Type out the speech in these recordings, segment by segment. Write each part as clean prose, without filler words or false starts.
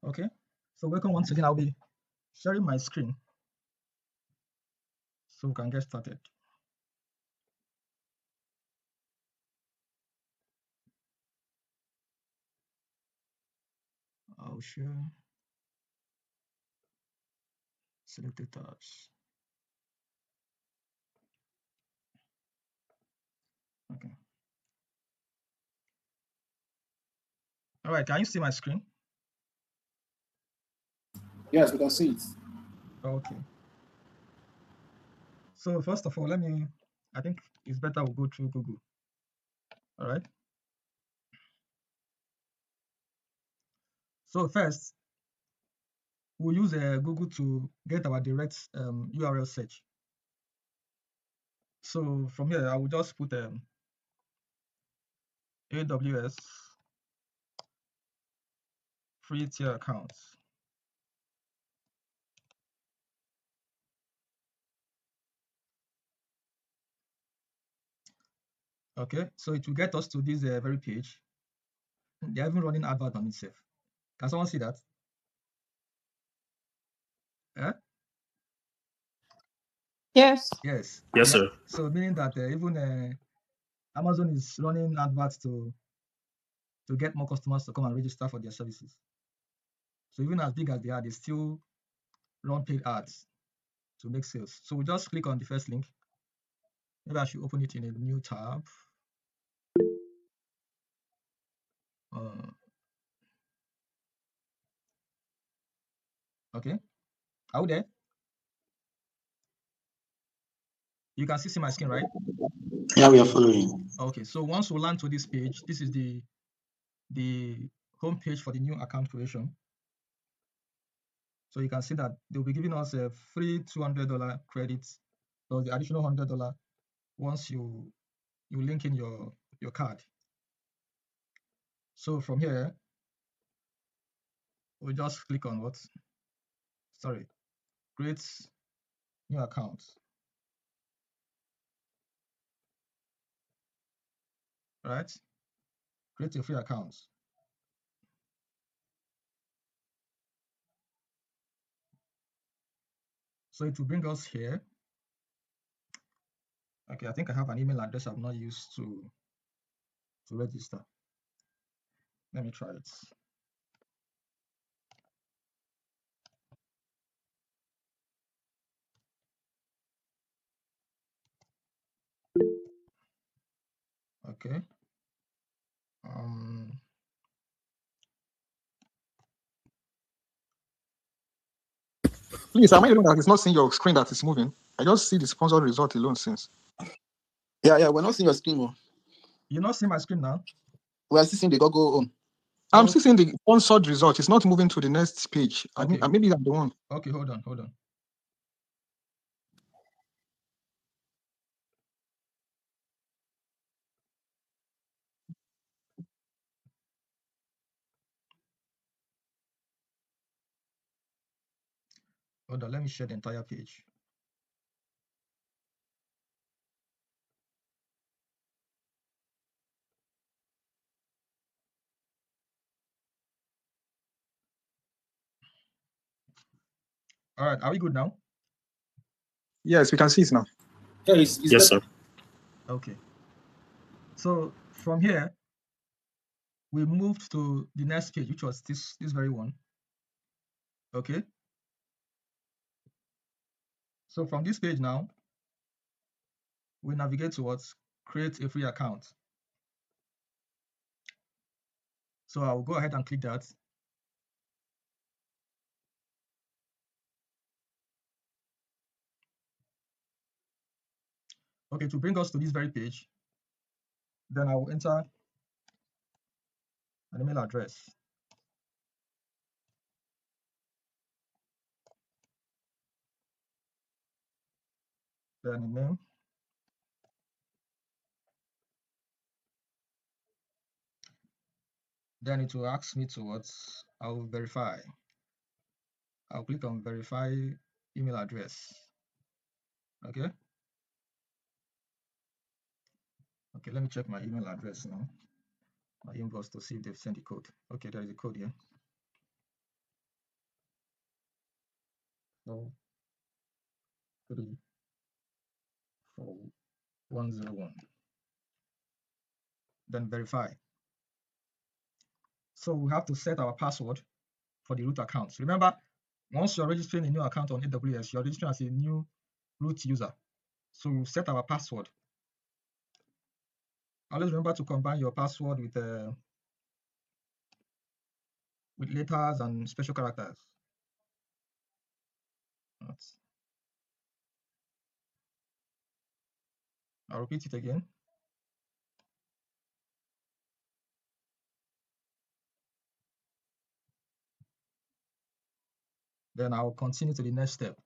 Okay, so welcome once again. I'll be sharing my screen so we can get started. I'll share selected tabs. Okay. All right, can you see my screen? Yes, we can see it. Okay. So first of all, I think it's better we go through Google. All right. So first, we'll use Google to get our direct URL search. So from here, I will just put AWS free tier accounts. Okay, so it will get us to this very page. They're even running advert on itself. Can someone see that? Eh? Yes. Yes. Yes, sir. So meaning that even Amazon is running adverts to get more customers to come and register for their services. So even as big as they are, they still run paid ads to make sales. So we just click on the first link. Maybe I should open it in a new tab. Okay. Are we there? You can see my screen, right? Yeah, we are following. Okay. So once we land to this page, this is the home page for the new account creation. So you can see that they'll be giving us a free $200 credit plus the additional $100 once you link in your card. So from here, we just click on create new account. Right? Create a free account. So it will bring us here. Okay, I think I have an email address I've not used to register. Let me try it. Okay. Please, am I the one that is not seeing your screen that is moving? I just see the sponsored result alone since. Yeah, we're not seeing your screen more. You're not seeing my screen now? We are still seeing the Google Home. I'm still seeing the sponsored result. It's not moving to the next page. Okay. Maybe I'm the one. Okay, hold on. Hold on, let me share the entire page. All right, are we good now? Yes, we can see it now. Yeah, Yes, sir. Okay. So from here, we moved to the next page, which was this very one. Okay. So from this page now, we navigate towards create a free account. So I'll go ahead and click that. Okay, to bring us to this very page, then I will enter an email address. Then a name. Then it will ask me to I'll verify. I'll click on verify email address. Okay. Okay, let me check my email address now. My inbox to see if they've sent the code. Okay, there is a code here. So 34101. Then verify. So we have to set our password for the root account. Remember, once you're registering a new account on AWS, you're registering as a new root user. So we set our password. Always remember to combine your password with letters and special characters. I'll repeat it again. Then I'll continue to the next step.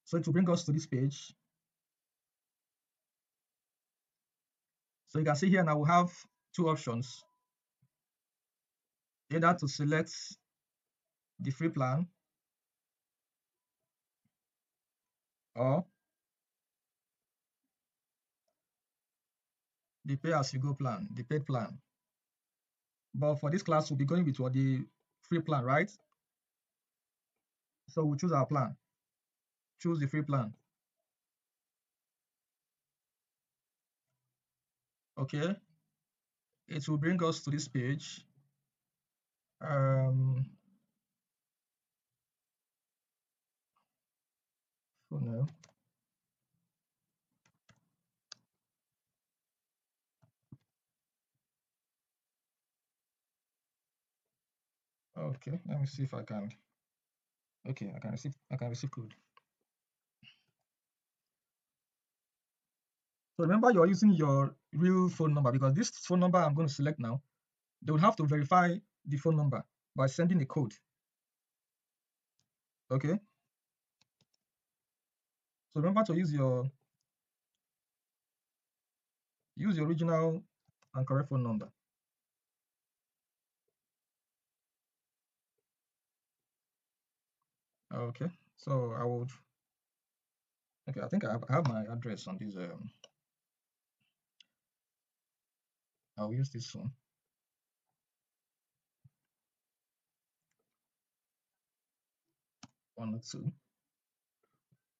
So to bring us to this page, so you can see here now we have two options. Either to select the free plan or the pay-as-you-go plan, the paid plan. But for this class, we'll be going with the free plan, right? So we'll choose our plan. Choose the free plan. Okay. It will bring us to this page. For now. Okay, let me see if I can. Okay, I can receive code. So remember, you're using your real phone number, because this phone number I'm going to select now, they will have to verify the phone number by sending a code. Okay. So remember to use your original and correct phone number. Okay. So I would. Okay, I think I have my address on this. I'll use this one. 102.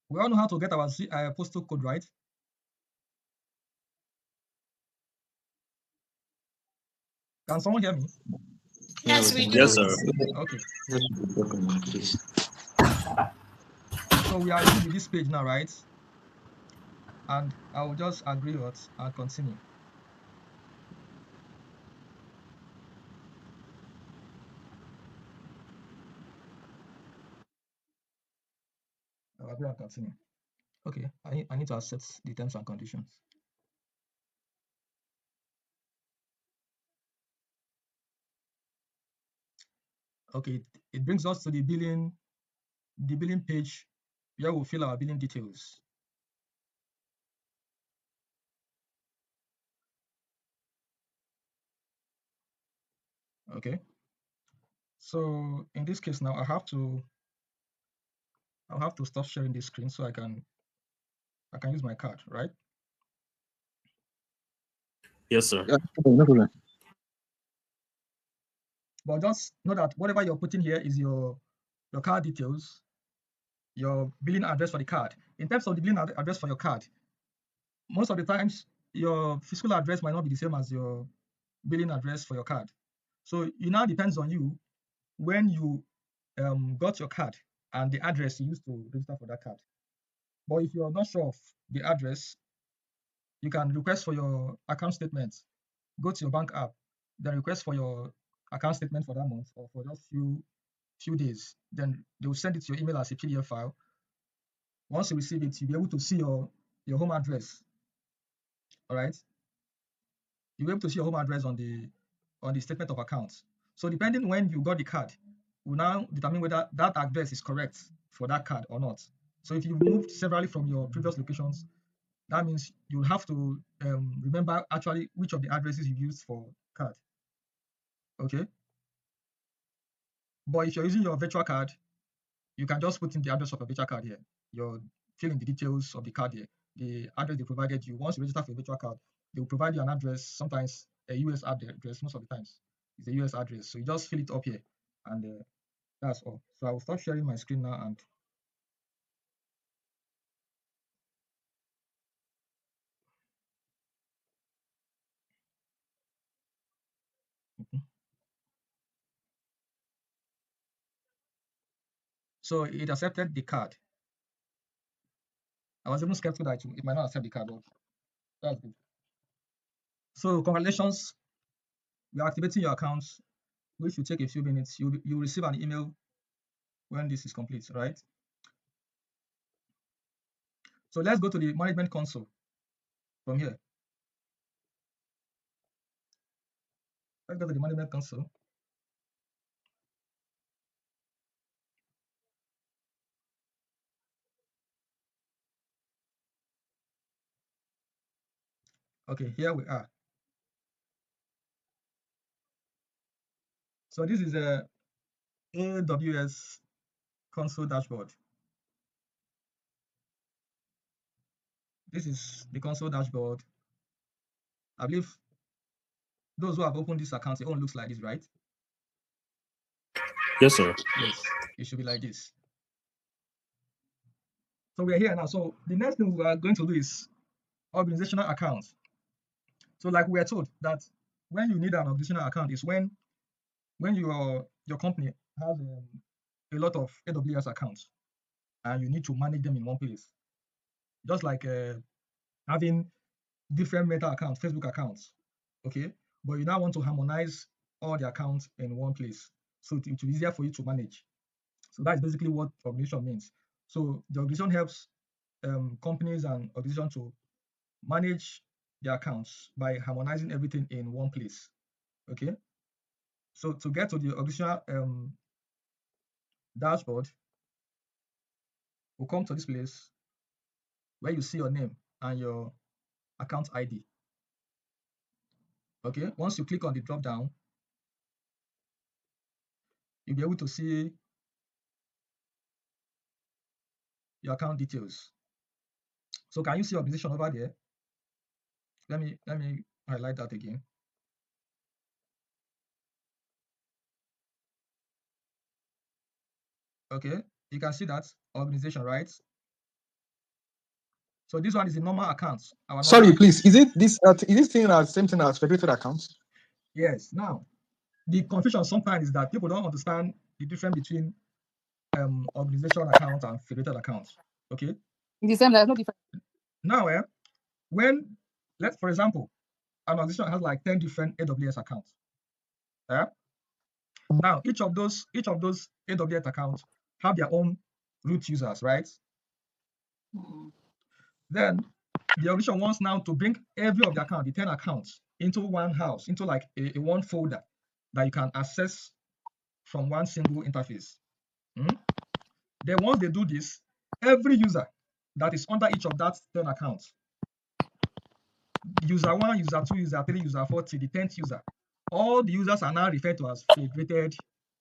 We all know how to get our postal code, right? Can someone hear me? Yes, we do. Yes, sir. Okay. So we are good with this page now, right? And I will just agree with and continue. I'll agree and continue. Okay, I need to accept the terms and conditions. Okay, it brings us to the billing page where we'll fill our billing details. Okay. So in this case now, I'll have to stop sharing this screen so I can use my card, right? Yes, sir. Yeah, no problem. But just know that whatever you're putting here is your card details, your billing address for the card. In terms of the billing address for your card, most of the times your physical address might not be the same as your billing address for your card. So it now depends on you when you got your card and the address you used to register for that card. But if you're not sure of the address, you can request for your account statement. Go to your bank app, then request for your account statement for that month or for just few days. Then they will send it to your email as a PDF file. Once you receive it, you'll be able to see your home address. All right. You'll be able to see your home address on the statement of accounts. So depending when you got the card, will now determine whether that address is correct for that card or not. So if you've moved severally from your previous locations, that means you'll have to remember actually which of the addresses you've used for card. Okay. But if you're using your virtual card, you can just put in the address of your virtual card here. You're filling the details of the card here. The address they provided you, once you register for a virtual card, they will provide you an address. Sometimes a US address most of the times. It's a US address. So you just fill it up here, and that's all. So I will start sharing my screen now, and so it accepted the card. I was even skeptical that it might not accept the card, but that's good. So congratulations, you're activating your accounts, which will take a few minutes. You receive an email when this is complete, right? So let's go to the management console from here. Let's go to the management console. Okay, here we are. So this is a AWS console dashboard. This is the console dashboard. I believe those who have opened this account, it all looks like this, right? Yes, sir. Yes, it should be like this. So we are here now. So the next thing we are going to do is organizational accounts. So like we are told that when you need an organizational account is when your company has a lot of AWS accounts and you need to manage them in one place. Just like having different Meta accounts, Facebook accounts, okay? But you now want to harmonize all the accounts in one place, so it will be easier for you to manage. So that's basically what organization means. So the organization helps companies and organizations to manage their accounts by harmonizing everything in one place, okay? So to get to the organizational dashboard, we'll come to this place where you see your name and your account ID. Okay, once you click on the drop down, you'll be able to see your account details. So can you see organization over there? Let me highlight that again. Okay, you can see that organization, right? So this one is the normal account. Sorry, please. Is it this? Is this thing as same thing as federated accounts? Yes. Now, the confusion sometimes is that people don't understand the difference between organization account and federated accounts. Okay. It's the same. There's no difference. Now, when let's for example, an organization has like 10 different AWS accounts. Now, each of those AWS accounts have their own root users, right? Then the organization wants now to bring every of the account, the 10 accounts, into one house, into like a one folder that you can access from one single interface. Then once they do this, every user that is under each of that 10 accounts, user 1, user 2, user 3, user 4 till the 10th user, all the users are now referred to as federated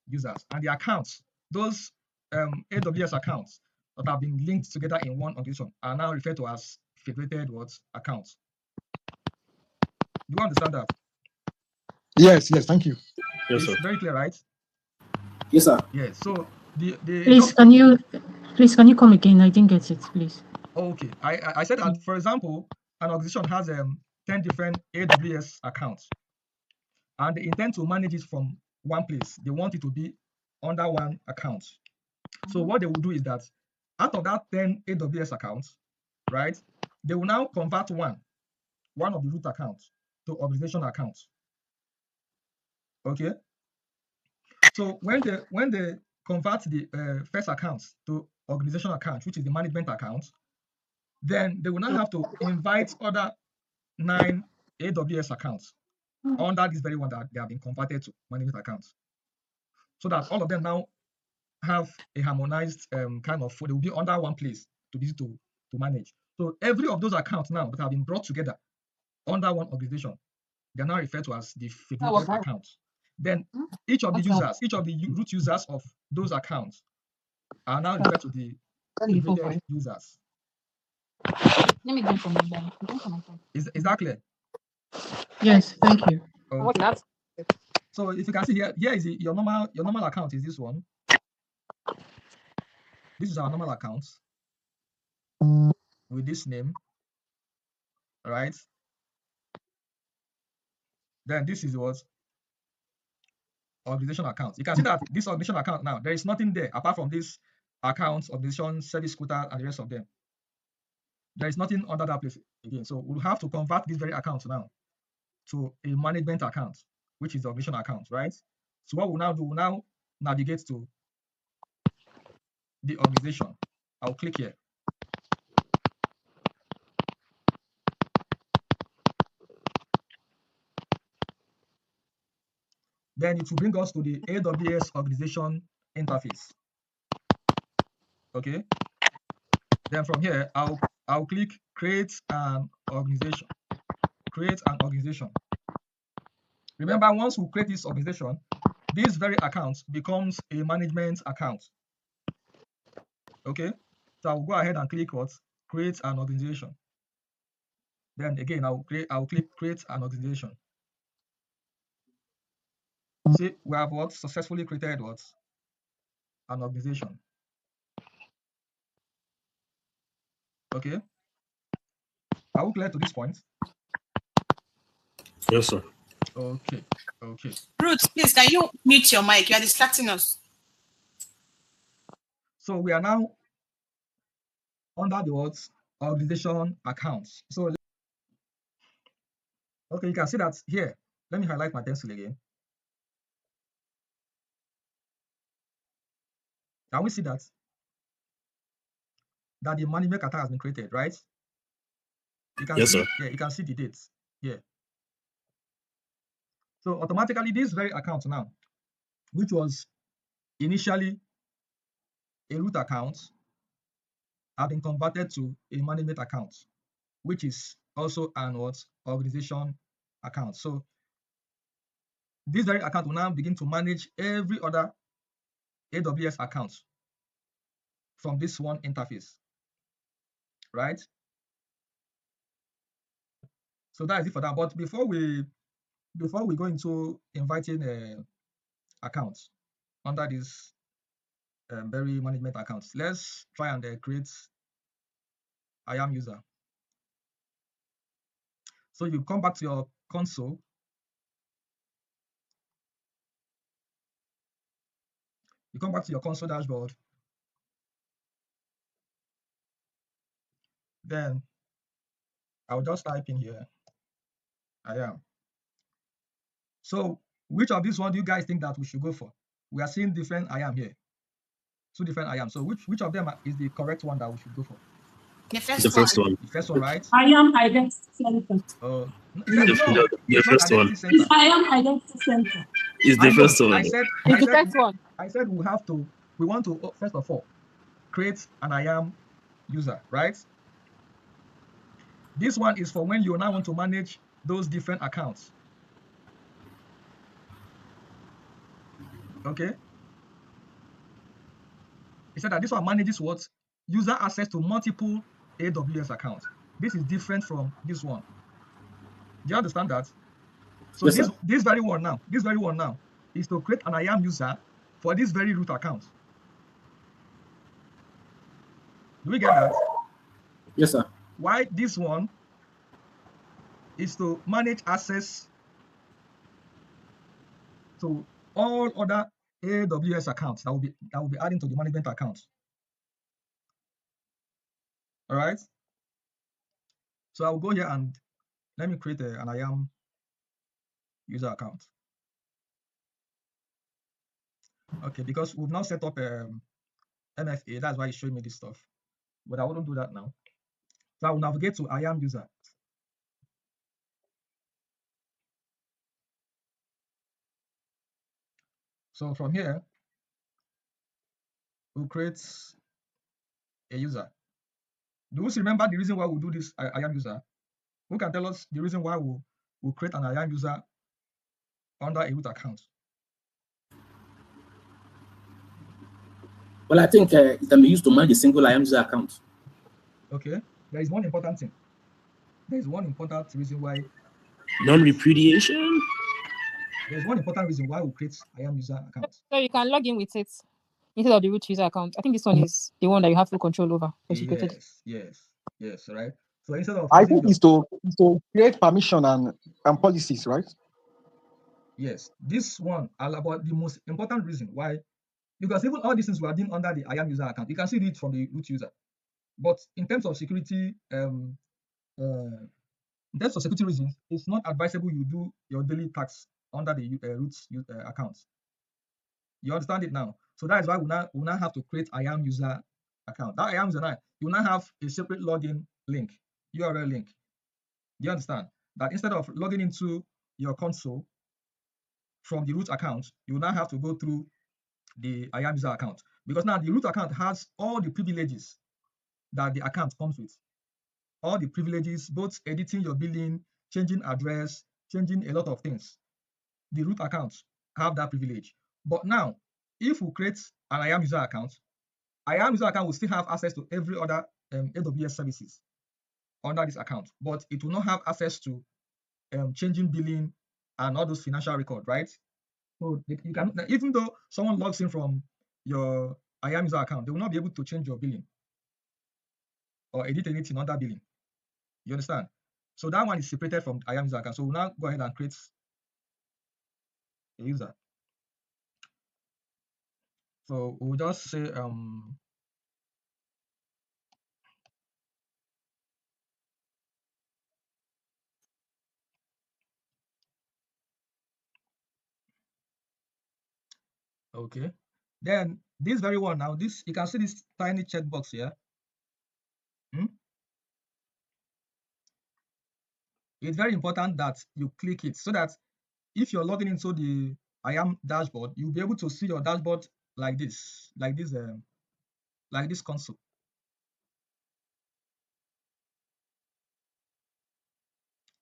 users, and the accounts, those AWS accounts that have been linked together in one organization are now referred to as federated accounts. Do you understand that? Yes, thank you. Yes, It's sir. very clear, right? Yes, sir. Yes. So Please, can you come again? I didn't get it, please. Okay. I said that, for example, an organization has 10 different AWS accounts, and they intend to manage it from one place. They want it to be under one account. So what they will do is that out of that 10 AWS accounts, right, they will now convert one of the root accounts to organizational accounts. Okay. So when they convert the first account to organizational account, which is the management account, then they will now have to invite other 9 AWS accounts under this very one that they have been converted to management accounts, so that all of them now have a harmonized kind of, they will be under one place to be easy to manage. So every of those accounts now that have been brought together under one organization, they are now referred to as the federated accounts. Then each of the users, each of the root users of those accounts are now referred to the federated users. Let me get from my phone. Is that clear? Yes, thank you. Okay. So if you can see here is your normal account is this one. This is our normal account with this name, right? Then this is what organization account. You can see that this organization account now, there is nothing there apart from this account, organization, service scooter, and the rest of them. There is nothing under that place again. So we'll have to convert this very account now to a management account, which is the organization account, right? So what we'll now do, we'll now navigate to the organization. I'll click here. Then it will bring us to the AWS organization interface. Okay. Then from here, I'll click create an organization. Create an organization. Remember, once we create this organization, this very account becomes a management account. Okay. So I'll go ahead and click what? Create an organization. Then again, I'll click create an organization. See, we have what? Successfully created what? An organization. Okay. Are we clear to this point? Yes, sir. Okay. Okay. Ruth, please, can you mute your mic? You are distracting us. So we are now under the words organization accounts. So okay, you can see that here. Let me highlight my pencil again. Can we see that the management account has been created, right? You can Yes, see, sir. yeah, you can see the dates here. So automatically, this very account now, which was initially a root account, have been converted to a management account, which is also an organization account. So this very account will now begin to manage every other AWS account from this one interface, right? So that is it for that. But before we go into inviting accounts under this very management accounts, let's try and create IAM user. So you come back to your console. You come back to your console dashboard. Then I'll just type in here IAM. So which of these one do you guys think that we should go for? We are seeing different IAM here. Two different IAM. So which of them is the correct one that we should go for? The first one. The first one, right? IAM Identity Center. No, The it's not first one. identity center. IAM Identity Center. It's the first one. I said we want to first of all create an IAM user, right? This one is for when you now want to manage those different accounts. Okay. He said that this one manages what? User access to multiple AWS accounts. This is different from this one. Do you understand that? So yes, this very one now is to create an IAM user for this very root account. Do we get that? Yes, sir. Why this one is to manage access to all other AWS accounts that will be adding to the management account. All right. So I'll go here and let me create an IAM user account. Okay, because we've now set up MFA, that's why it's showing me this stuff. But I wouldn't do that now. So I will navigate to IAM user. So from here, we'll create a user. Do you remember the reason why we do this IAM user? Who can tell us the reason why we'll create an IAM user under a root account? Well, I think it can be used to manage a single IAM user account. Okay. There is one important thing. There is one important reason why. Non-repudiation? There's one important reason why we create IAM user account. So you can log in with it instead of the root user account. I think this one is the one that you have full control over. Yes, right. So instead of I using think it's to create permission and policies, right? yes, this one all about the most important reason why, because even all these things we are doing under the IAM user account, you can see it from the root user. But in terms of security, in terms of security reasons, it's not advisable you do your daily tasks under the root account. You understand it now? So that is why we now have to create IAM user account. That IAM user now, you now have a separate login link, URL link. Do you understand? That instead of logging into your console from the root account, you now have to go through the IAM user account, because now the root account has all the privileges that the account comes with. All the privileges, both editing your billing, changing address, changing a lot of things. The root accounts have that privilege. But now, if we create an IAM user account will still have access to every other AWS services under this account, but it will not have access to changing billing and all those financial records, right? So you can, even though someone logs in from your IAM user account, they will not be able to change your billing or edit anything under billing. You understand? So that one is separated from IAM user account. So we'll now go ahead and create a user. So we'll just say okay. Then this very one now, this you can see this tiny checkbox here. It's very important that you click it so that if you're logging into the IAM dashboard, you'll be able to see your dashboard like this console.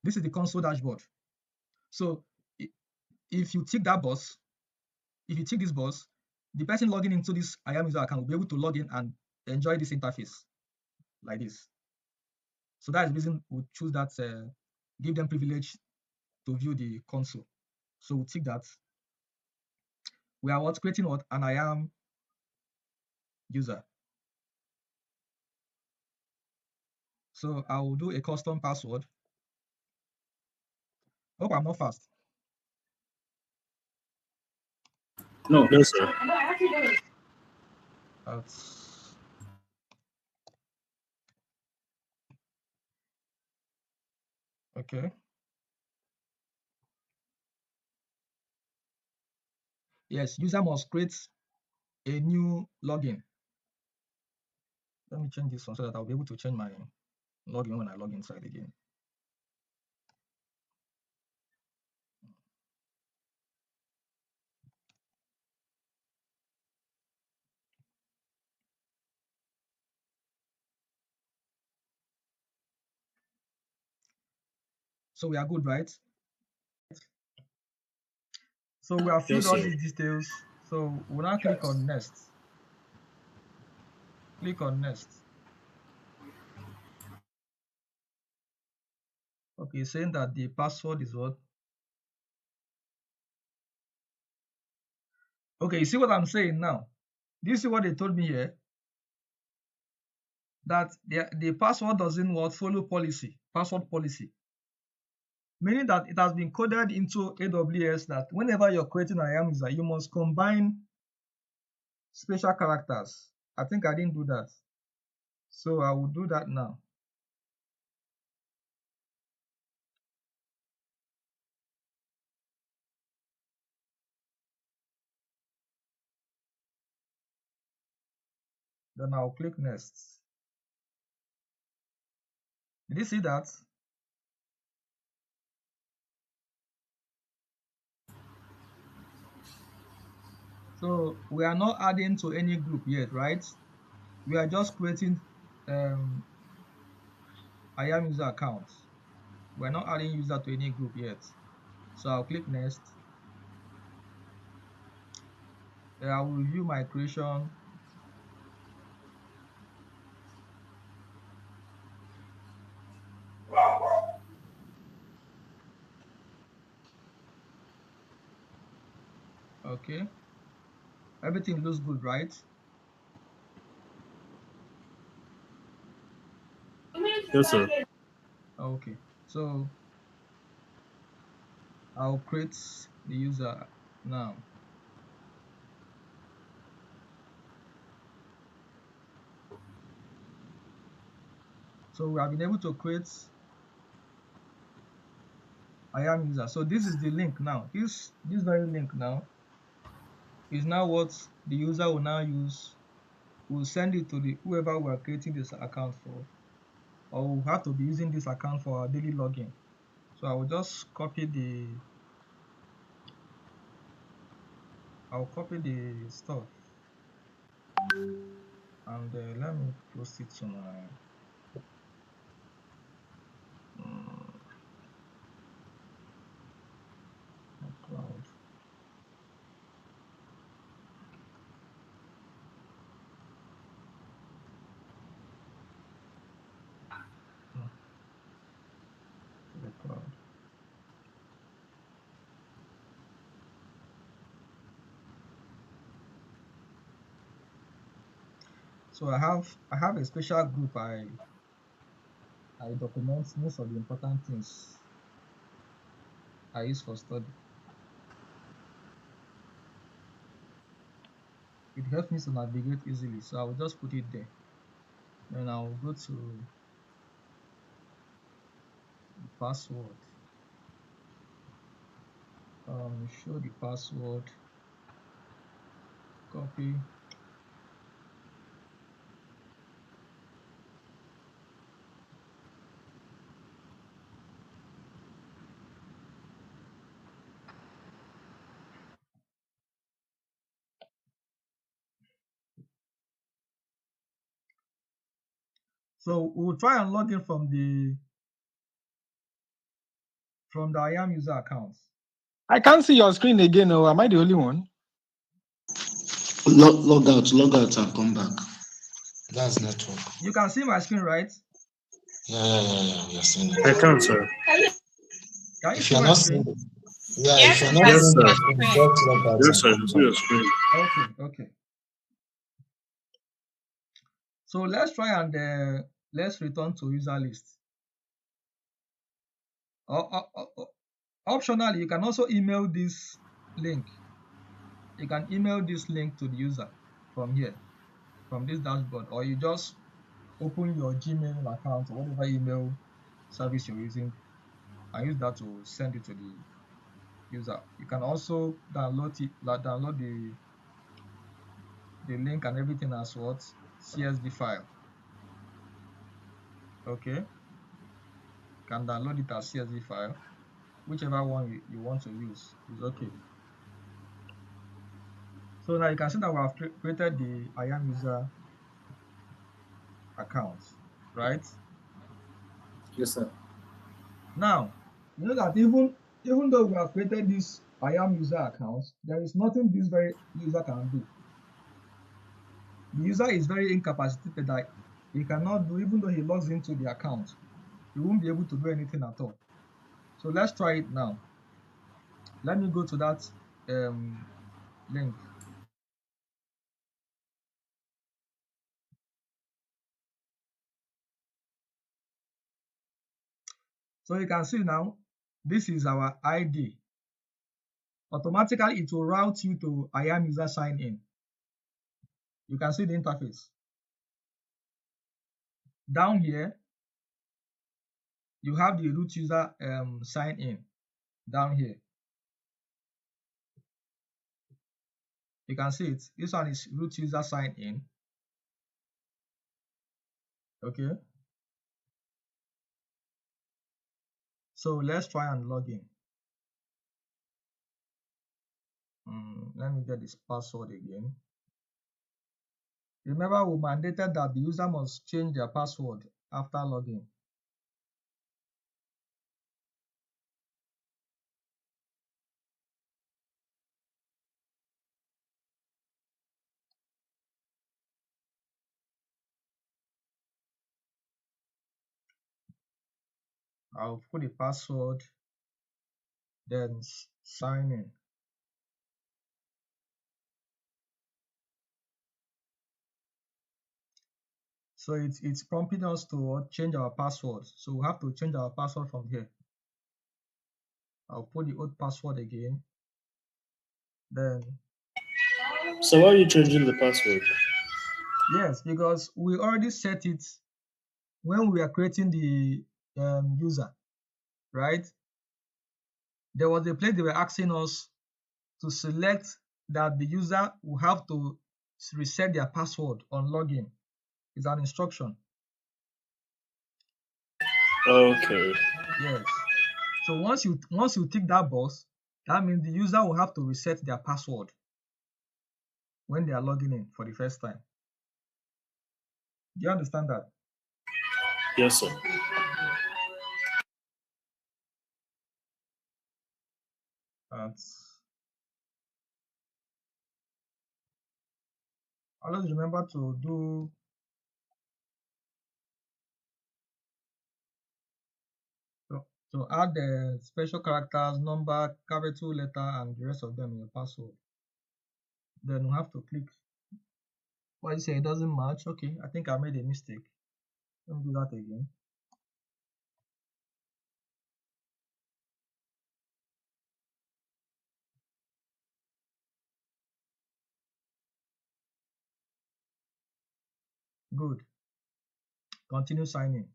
This is the console dashboard. So if you tick that box, if you tick this box, the person logging into this IAM user account will be able to log in and enjoy this interface like this. So that's the reason we choose that, give them privilege to view the console. So we'll tick that. We are creating an IAM user. So I will do a custom password. Hope I'm not fast. No, sir. That's okay. Yes, user must create a new login. Let me change this one so that I'll be able to change my login when I log inside again. So we are good, right? So we have filled Yes, all sir. these details. So we'll now click on next. Click on next. Okay, saying that the password is what? Okay, you see what I'm saying now? Do you see what they told me here? That the password doesn't follow policy, password policy. Meaning that it has been coded into AWS that whenever you're creating an IAM user, you must combine special characters. I think I didn't do that. So I will do that now. Then I'll click next. Did you see that? So we are not adding to any group yet, right? We are just creating IAM user accounts. We're not adding user to any group yet. So I'll click next. Then I will review my creation. Okay. Everything looks good, right? Yes, sir. Okay. So I'll create the user now. So we have been able to create IAM user. So this is the link now. This very link now is now what the user will now use. We'll send it to the whoever we are creating this account for, or we'll have to be using this account for our daily login. So I will just copy the stuff, and let me post it to my cloud. To the cloud. So I have a special group. I document most of the important things I use for study. It helps me to navigate easily, so I will just put it there. Then I'll go to the password. Show the password, copy. So we'll try and log in from the IAM user account. I can't see your screen again. Oh, am I the only one? Log out and come back. That's network. You can see my screen, right? Yeah. We are seeing it. I can, sir. Can you If see you're my not screen? seeing, yeah, Yes, if you're we not can Yes, see seeing sir. your your screen, screen. just log out Yes, and sir. I come can see back. your screen. Okay. So let's try and let's return to user list. Optionally, you can also email this link. You can email this link to the user from here, from this dashboard, or you just open your Gmail account or whatever email service you're using and use that to send it to the user. You can also download the link and everything as what CSV file. Okay, you can download it as CSV file. Whichever one you want to use is okay. So now you can see that we have created the IAM user account, right? Yes, sir. Now, you know that even though we have created this IAM user account, there is nothing this very user can do. The user is very incapacitated that he cannot do, even though he logs into the account, he won't be able to do anything at all. So let's try it now. Let me go to that link. So you can see now, this is our ID. Automatically, it will route you to IAM user sign in. You can see the interface. Down here, you have the root user sign in. Down here, you can see it. This one is root user sign in. Okay. So let's try and log in. Let me get this password again. Remember, we mandated that the user must change their password after login. I'll put the password, then sign in. So it's prompting us to change our password. So we have to change our password from here. I'll put the old password again. Then So why are you changing the password? yes, because we already set it when we are creating the user, right? There was a place they were asking us to select that the user will have to reset their password on login. It's an instruction. Okay. Yes. So once you tick that box, that means the user will have to reset their password when they are logging in for the first time. Do you understand that? Yes, sir. Always remember to add the special characters, number, capital letter, and the rest of them in your password. Then we have to click. Well, you say it doesn't match. Okay, I think I made a mistake. Let me do that again. Good. Continue signing.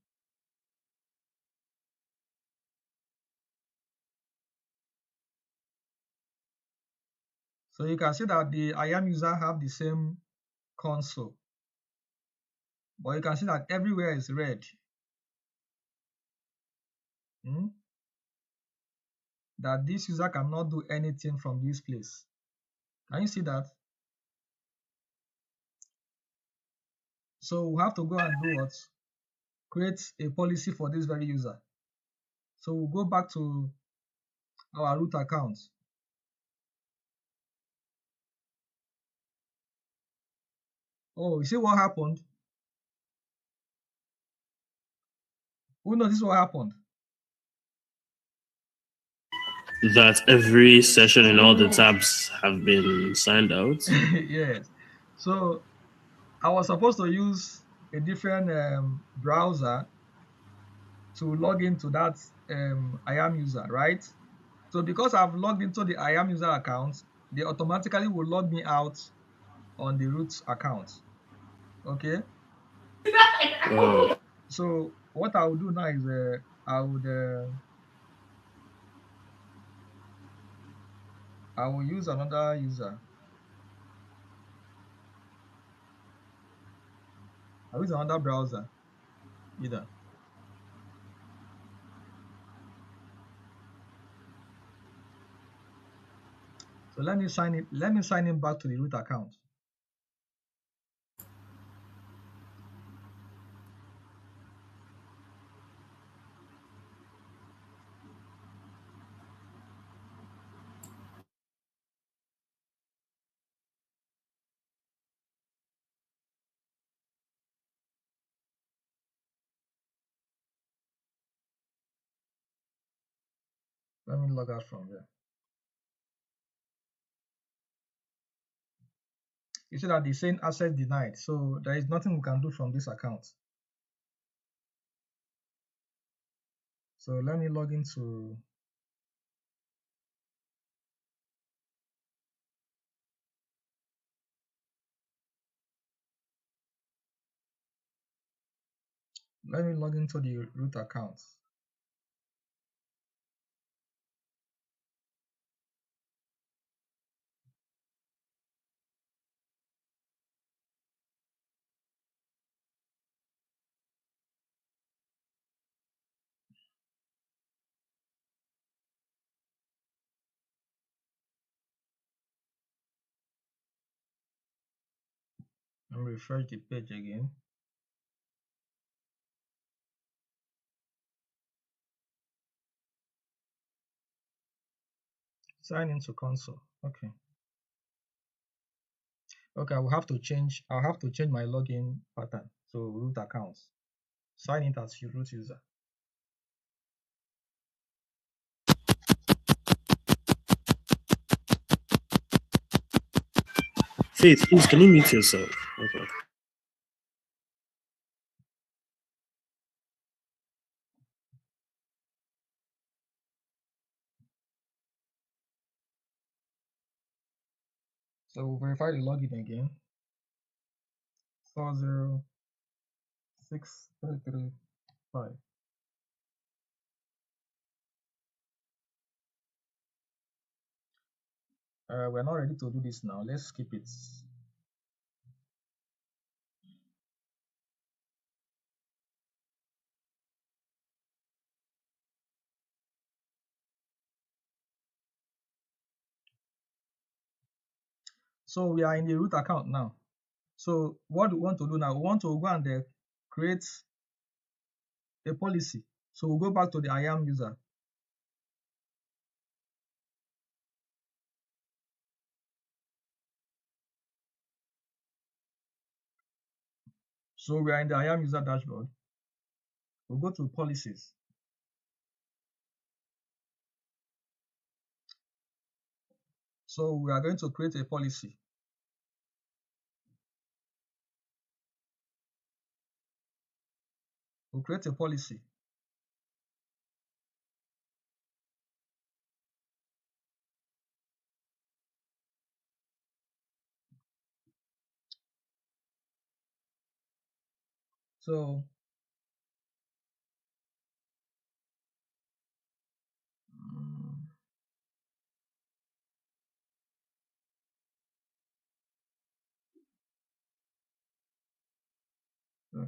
So you can see that the IAM user have the same console, but you can see that everywhere is red. That this user cannot do anything from this place. Can you see that? So we have to go and do what? Create a policy for this very user. So we'll go back to our root account. Oh, you see what happened? Who noticed what happened? That every session and all the tabs have been signed out. Yes. So I was supposed to use a different browser to log into that IAM user, right? So because I've logged into the IAM user account, they automatically will log me out on the root account. Okay. Oh. So what I will do now is I will use another user. I'll use another browser either. So let me sign in back to the root account. Let me log out from there. You see that the saying access denied, so there is nothing we can do from this account. So let me log into the root account. Let me refresh the page again. Sign into console. Okay. Okay, I'll have to change my login pattern. So root accounts. Sign in as your root user. Faith, please, can you mute yourself? Okay. So we'll verify the login again. 406335. We're not ready to do this now. Let's skip it. So we are in the root account now. So what we want to do now, we want to go and create a policy. So we'll go back to the IAM user. So we are in the IAM user dashboard. We'll go to policies. So we are going to create a policy. We'll create a policy. So so,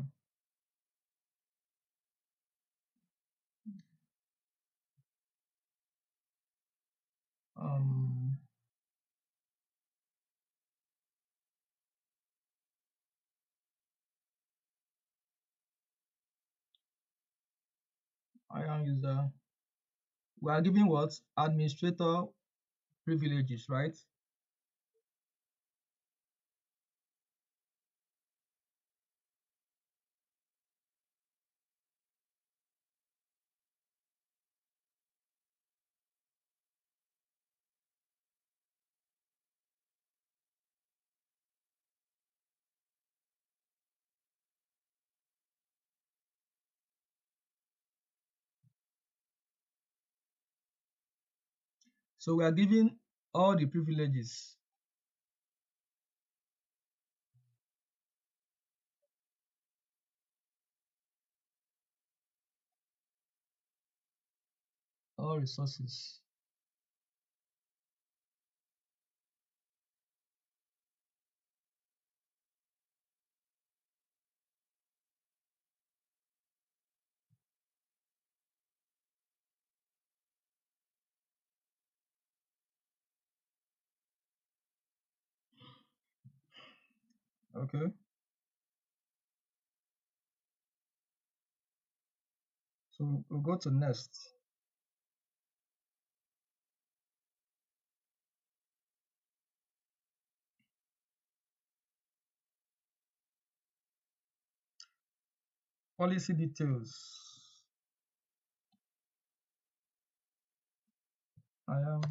IAM user. We are giving what? Administrator privileges, right? So we are giving all the privileges. All resources. Okay. So we'll go to next. Policy details. IAM.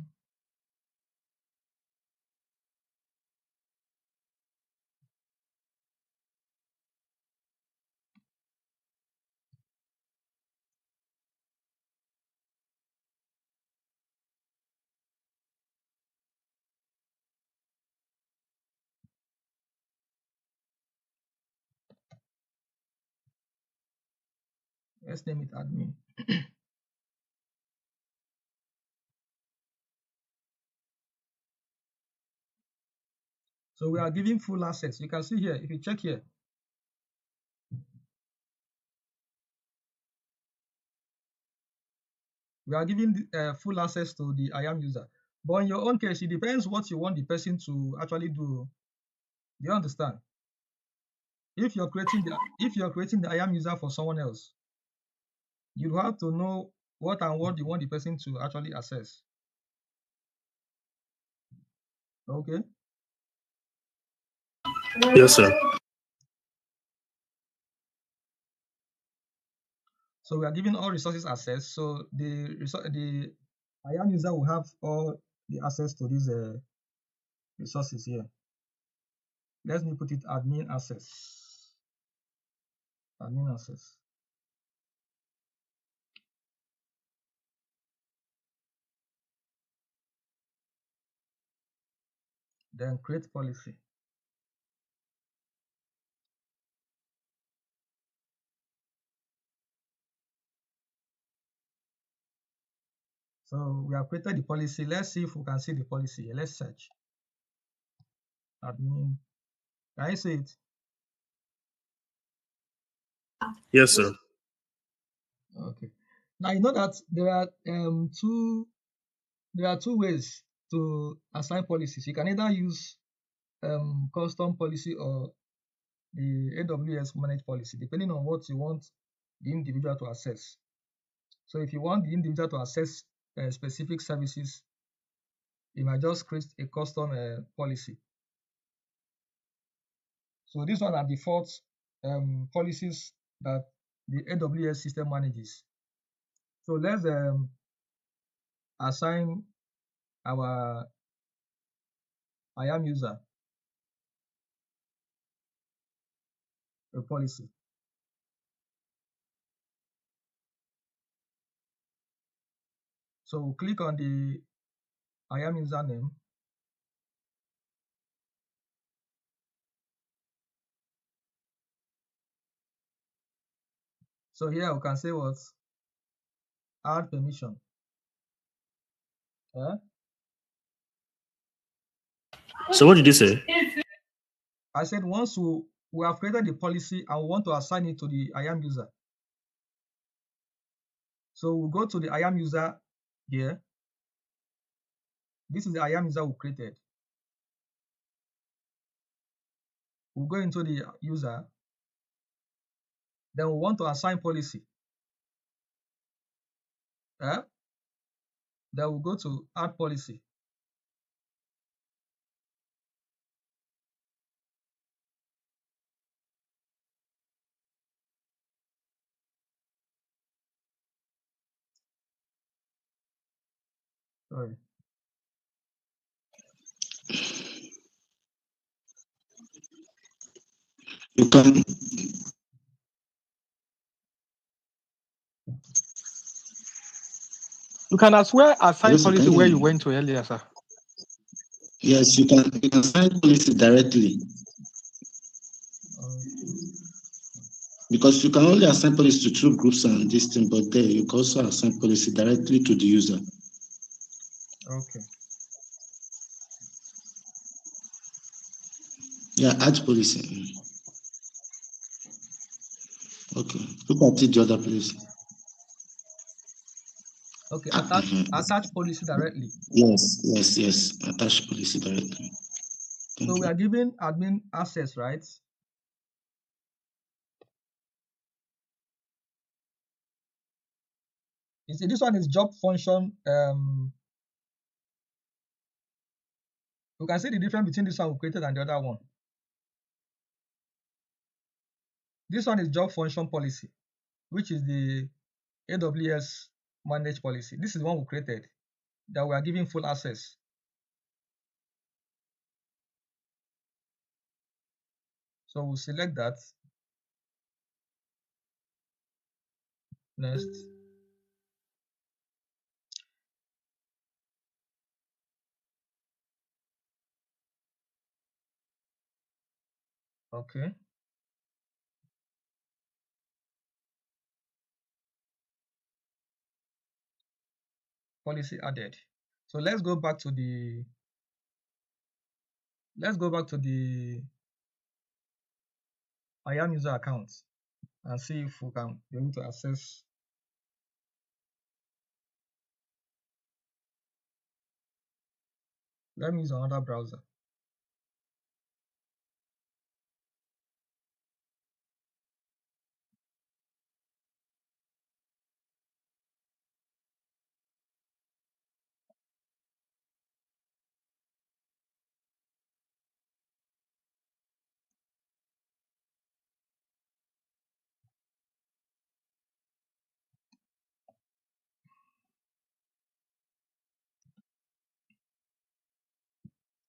Let's name it admin. So we are giving full access. You can see here, if you check here, we are giving full access to the IAM user. But in your own case, it depends what you want the person to actually do. Do you understand? If you're creating the IAM user for someone else, you have to know what and what you want the person to actually access. Okay. Yes, sir. So we are giving all resources access. So the IAM user will have all the access to these resources here. Let me put it admin access. Admin access. then create policy. So we have created the policy. Let's see if we can see the policy here. Let's search. Admin. Can you see it? Yes, sir. Okay. Now you know that there are two ways to assign policies. You can either use custom policy or the AWS managed policy, depending on what you want the individual to access. So if you want the individual to access specific services, you might just create a custom policy. So these one are default policies that the AWS system manages. So let's assign our IAM user a policy. So we'll click on the IAM username. So here we can say what? Add permission. So what did you say? I said once we have created the policy and we want to assign it to the IAM user. So we'll go to the IAM user here. This is the IAM user we created. We'll go into the user. Then we want to assign policy. Then we'll go to add policy. Sorry. You can You can as well assign Hello, sir, policy can you where hear you me? went to earlier, sir. Yes, you can assign policy directly Okay. because you can only assign policy to two groups and this thing, but there you can also assign policy directly to the user. Okay. Yeah, add policy. Okay, look at it the other place. Okay. Attach policy directly. Yes. Attach policy directly. Thank So we you. are giving admin access, right? You see, this one is job function. You can see the difference between this one we created and the other one. This one is job function policy, which is the AWS managed policy. This is the one we created that we are giving full access. So we'll select that. Next. Okay. Policy added. So let's go back to the IAM user account and see if we can be able to access. Let me use another browser.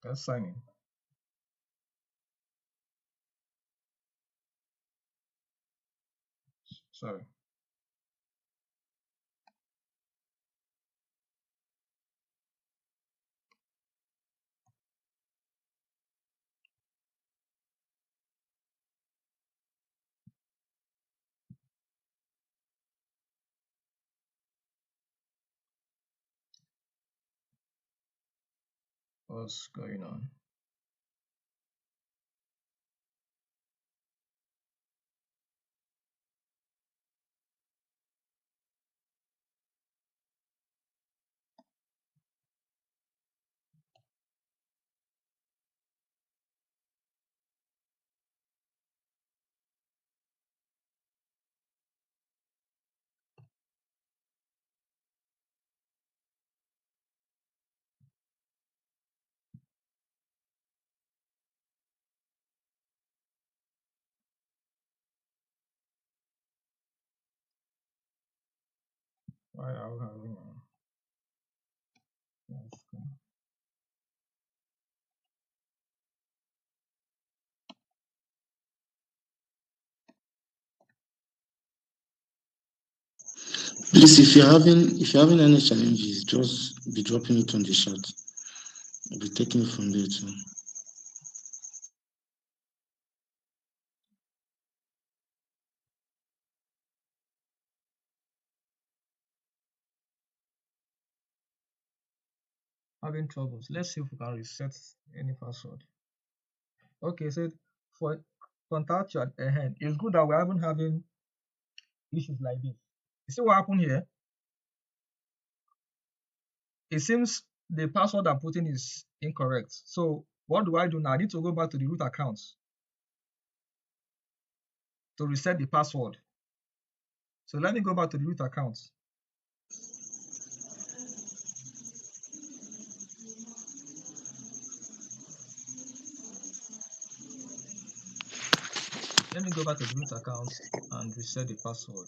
Let's sign in. Sorry. What's going on? Why are we having what's going on? Please, if you're having any challenges, just be dropping it on the chat. We'll be taking it from there too. Having troubles. Let's see if we can reset any password. Okay, so for contact you ahead, it's good that we haven't having issues like this. You see what happened here? It seems the password I'm putting is incorrect. So what do I do now? I need to go back to the root accounts to reset the password. So let me go back to the root accounts. Let me go back to the root accounts and reset the password.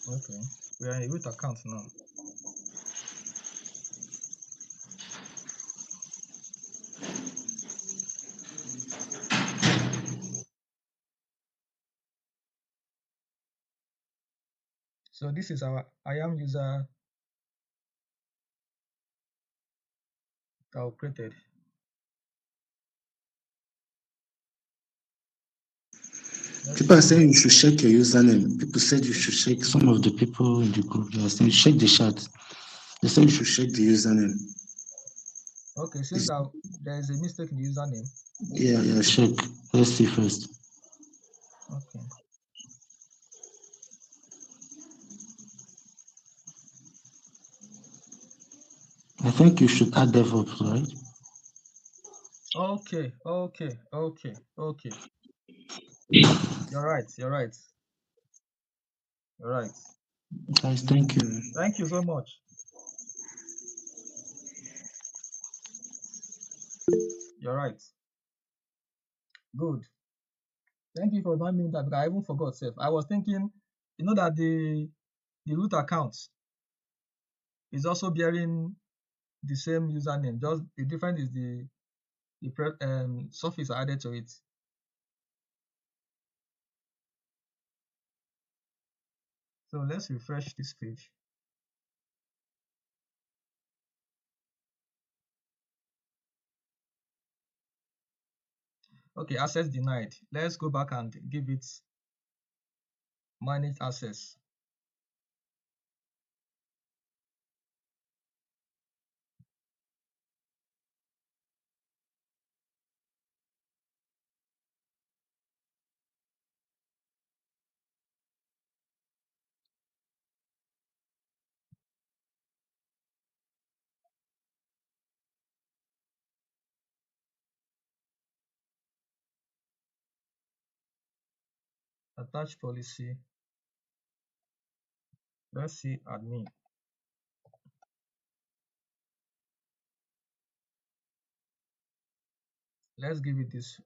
Okay, we are in root account now. So this is our IAM user that we created. People are saying you should check your username. People said you should check. Some of the people in the group, they are saying check the chat. They said you should check the username. Okay, since that there is a mistake in the username. Yeah, check. Let's see first. Okay. I think you should add DevOps, right? Okay. You're right. You're right. Guys, thank you. Thank you so much. You're right. Good. Thank you for reminding me that because I even forgot self. I was thinking, that the root account is also bearing the same username. Just the difference is the suffix added to it. So let's refresh this page. Okay, access denied. Let's go back and give it manage access. Attach policy. Let's see admin. Let's give it this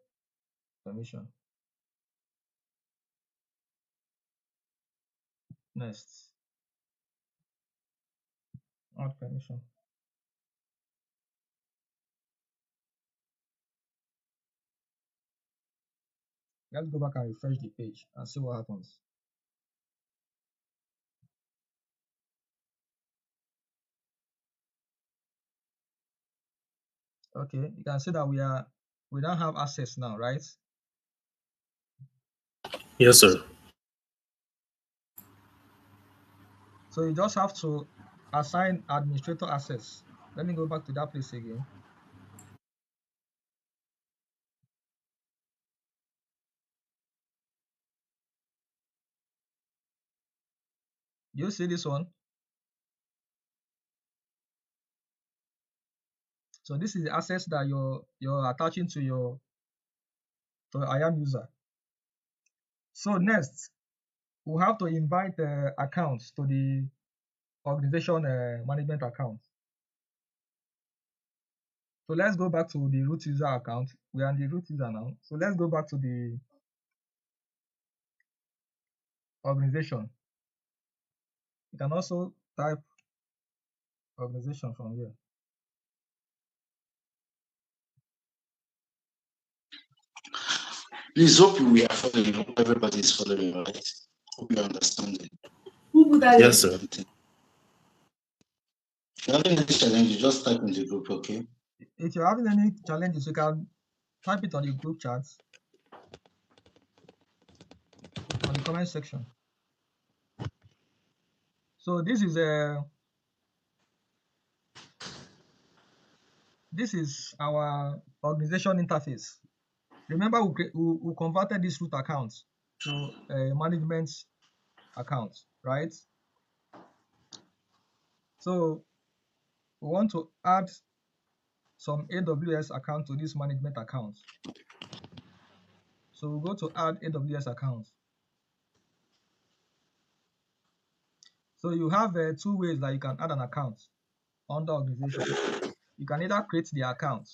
permission. Next, add permission. Let's go back and refresh the page and see what happens. Okay, you can see that we don't have access now, right? Yes, sir. So you just have to assign administrator access. Let me go back to that place again. You see this one? So this is the access that you're attaching to your IAM user. So next, we have to invite accounts to the organization management account. So let's go back to the root user account. We are in the root user now. So let's go back to the organization. You can also type organization from here. Please hope we are following. Hope everybody is following, right? Hope you understand it. Yes, sir. If you're having any challenge, you just type in the group, okay? If you're having any challenges, you can type it on the group chat, on the comment section. So this is our organization interface. Remember, we converted this root account to a management account, right? So we want to add some AWS account to this management account. So we go to add AWS account. So you have two ways that you can add an account under organization. You can either create the account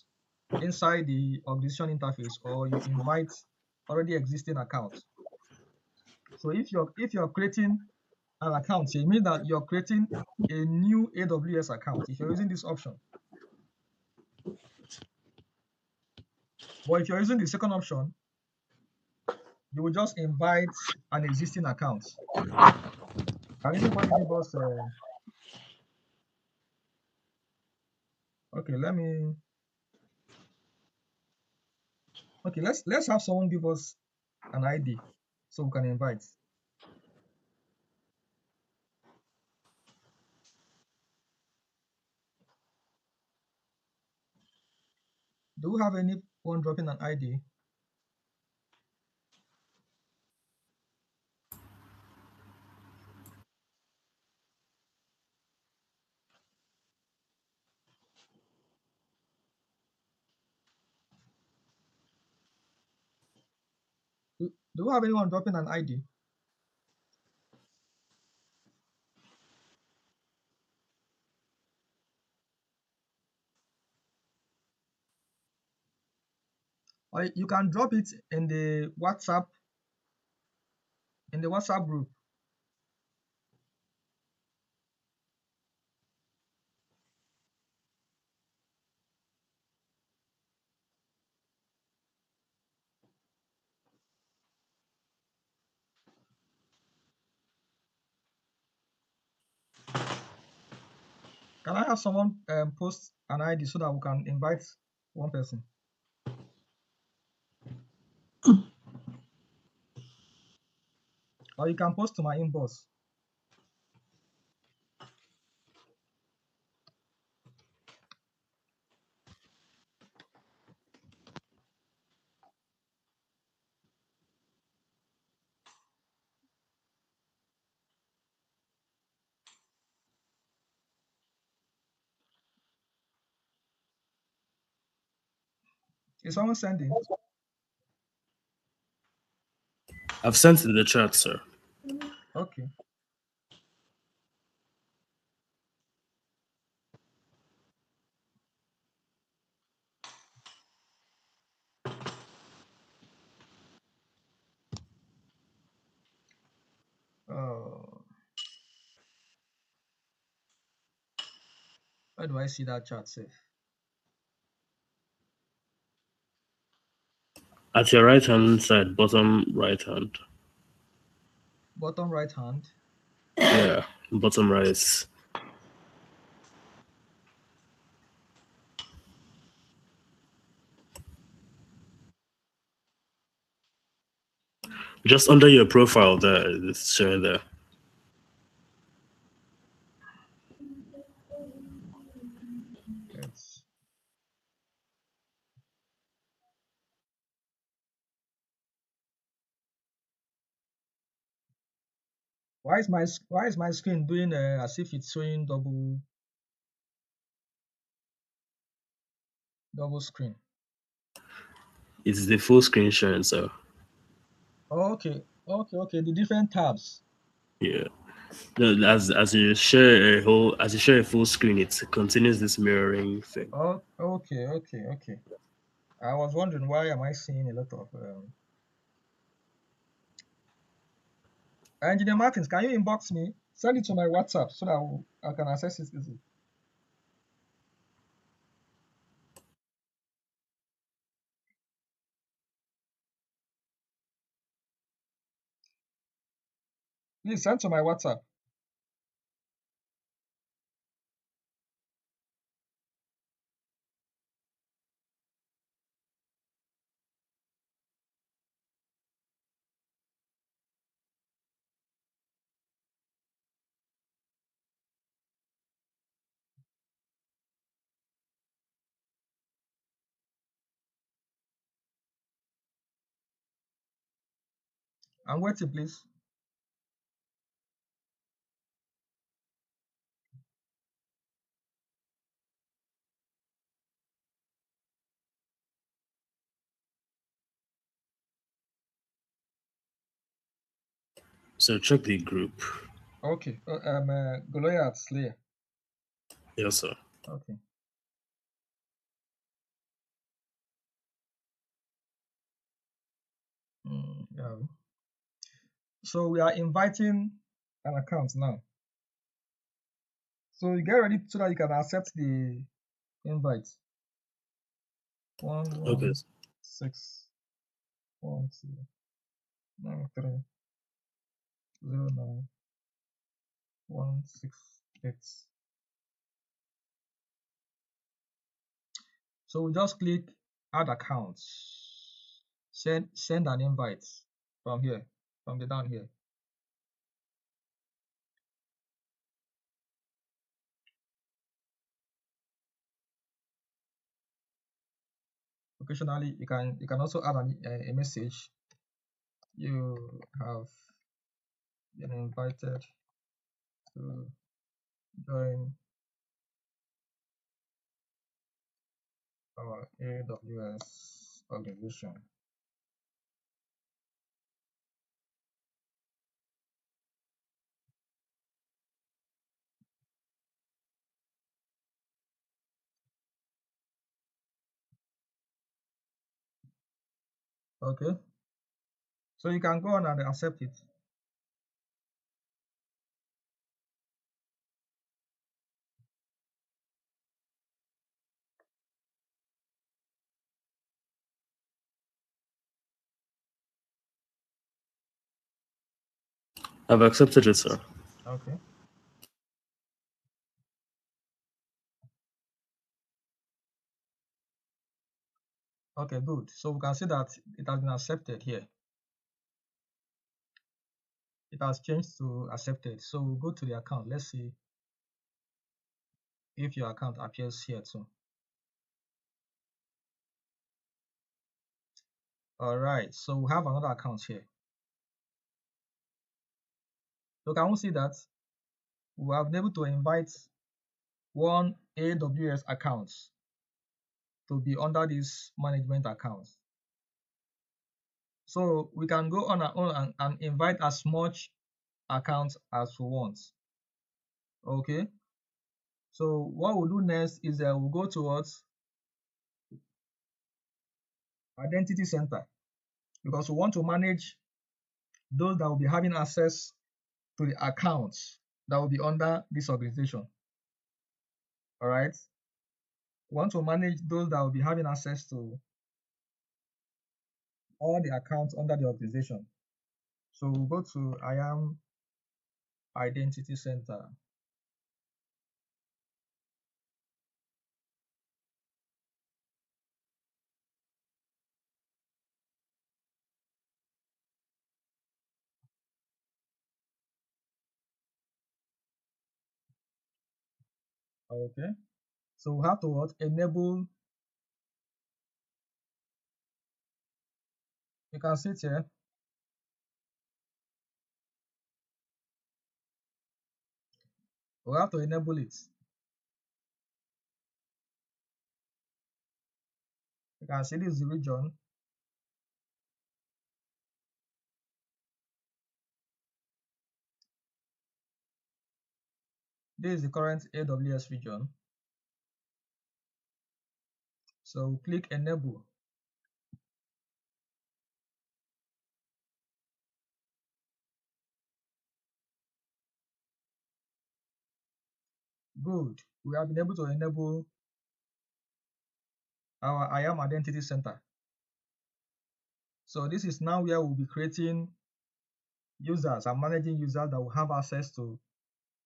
inside the organization interface, or you invite already existing accounts. So if you're creating an account, it means that you're creating a new AWS account if you're using this option. But if you're using the second option, you will just invite an existing account. Can anybody give us okay, let's have someone give us an ID so we can invite. Do we have anyone dropping an ID? Do we have anyone dropping an ID? Or you can drop it in the WhatsApp group. Can I have someone post an ID so that we can invite one person? Or you can post to my inbox. Is someone sending? I've sent in the chat, sir. Okay. Where do I see that chat safe? At your right hand side, bottom right hand. Bottom right hand. Yeah, bottom right. Just under your profile there, it's showing there. It's why is my screen doing as if it's showing double screen? It's the full screen showing, so Oh, okay. The different tabs. yeah. No, as you share a full screen, it continues this mirroring thing. Oh, okay. I was wondering why am I seeing a lot of Engineer Martins, can you inbox me? Send it to my WhatsApp so that I can access it easily. Please send to my WhatsApp. I'm waiting, please. So check the group. Okay. Goliath Slayer. Yes, sir. Okay. Yeah. So we are inviting an account now. So you get ready so that you can accept the invite. 1 Okay. 1 6 1 2 9 3 0 9 1 6 8. So we just click add accounts. Send an invite from here, from the down here. Occasionally, you can also add a message. You have been invited to join our AWS organization. Okay, so you can go on and accept it. I've accepted it, sir. Okay. Okay, good. So we can see that it has been accepted here. It has changed to accepted. So we'll go to the account. Let's see if your account appears here too. All right, so we have another account here. So can we see that we have been able to invite one AWS account to be under this management account. So we can go on our own and invite as much accounts as we want. Okay. So what we'll do next is we'll go towards identity center because we want to manage those that will be having access to the accounts that will be under this organization. All right. We want to manage those that will be having access to all the accounts under the organization. So we'll go to IAM Identity Center. Okay. So we have to what? Enable. You can see it here. We have to enable it. You can see this is the region. This is the current AWS region. So click enable. Good. We have been able to enable our IAM Identity Center. So this is now where we'll be creating users and managing users that will have access to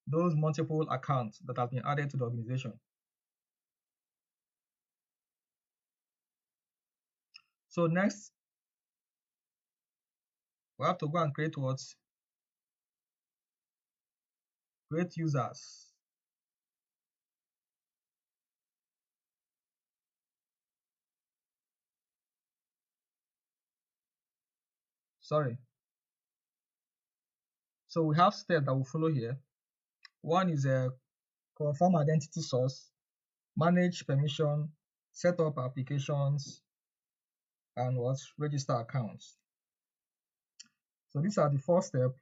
those multiple accounts that have been added to the organization. So next, we have to go and create what? Create users. Sorry. So we have steps that will follow here. One is a confirm identity source, manage permission, set up applications, and what? Register accounts. So these are the 4 steps.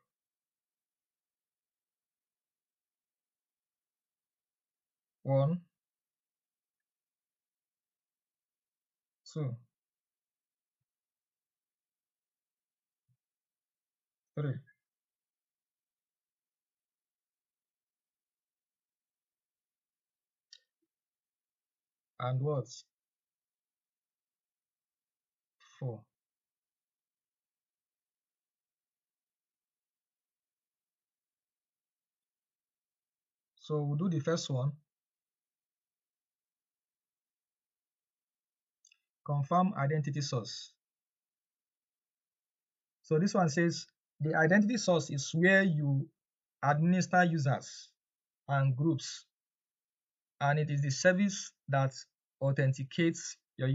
One, 2, 3. And what? 4. So we'll do the first one. Confirm identity source. So this one says the identity source is where you administer users and groups, and it is the service that authenticates your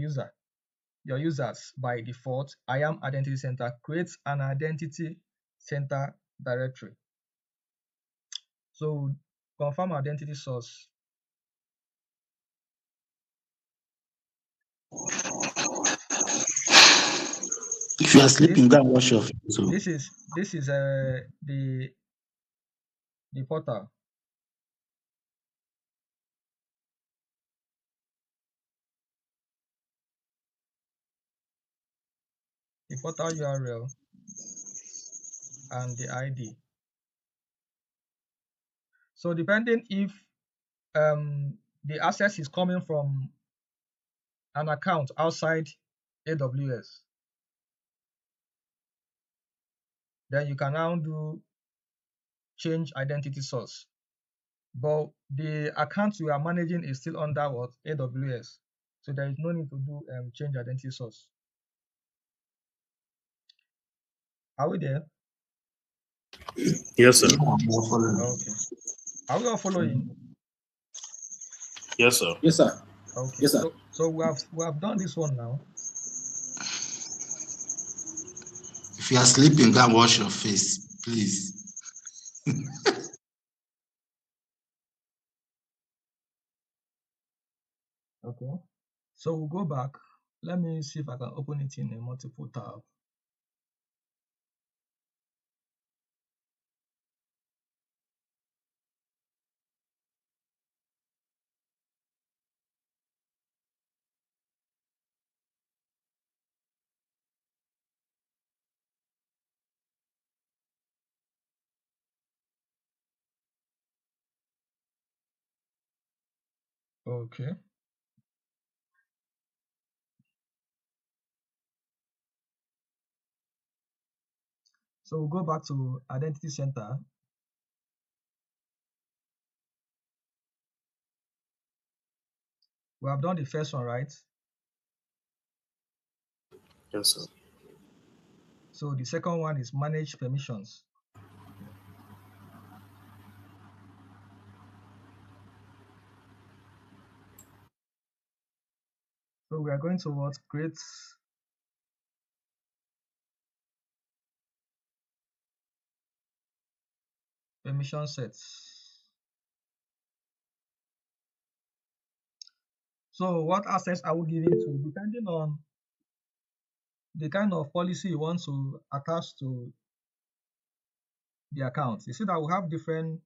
users by default. IAM Identity Center creates an identity center directory. So confirm identity source. If you are sleeping, go and wash your face. So This is the portal. The portal URL and the ID. So depending if the access is coming from an account outside AWS, then you can now do change identity source. But the account you are managing is still under what? AWS. So there is no need to do change identity source. Are we there? Yes, sir. Okay. Are we all following? Yes, sir. Yes, sir. Okay. Yes, sir. So we have done this one now. if you are sleeping, go and wash your face, please. Okay. So we'll go back. Let me see if I can open it in a multiple tab. Okay. So we'll go back to Identity Center. We have done the first one, right? Yes, sir. So the second one is manage permissions. So we are going to what? Create permission sets. So what access are we giving to? Depending on the kind of policy you want to attach to the account. You see that we have different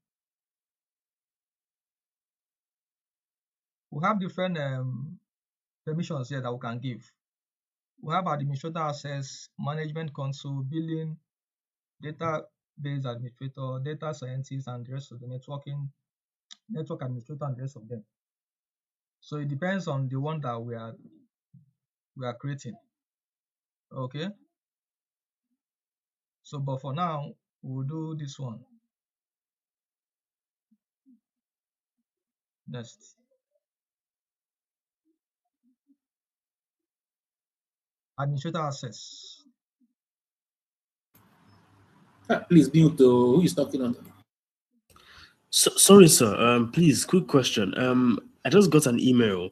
permissions here that we can give. We have administrator access, management console, billing, database administrator, data scientist, and the rest of the network administrator, and the rest of them. So it depends on the one that we are creating. Okay. So, but for now, we'll do this one. Next, administrator access. Please mute. Who is talking on? Sorry, sir. Please, quick question. I just got an email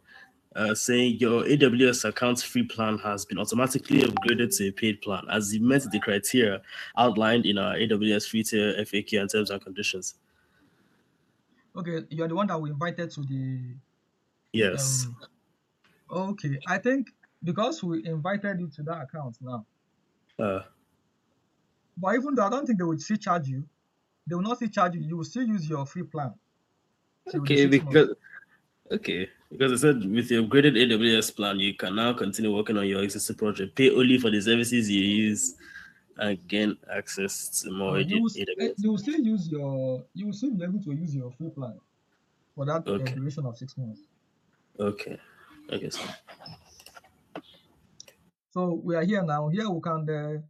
saying your AWS account free plan has been automatically upgraded to a paid plan as you met the criteria outlined in our AWS free tier FAQ and terms and conditions. Okay, you're the one that we invited to the. Yes. Okay, I think because we invited you to that account now. But even though I don't think they would still charge you, they will not still charge you. You will still use your free plan. Okay, because it said with the upgraded AWS plan, you can now continue working on your existing project, pay only for the services you use, and gain access to more AWS. You will still use your. You will still be able to use your free plan for that duration of 6 months. Okay. Okay, sir. So we are here now. Here we can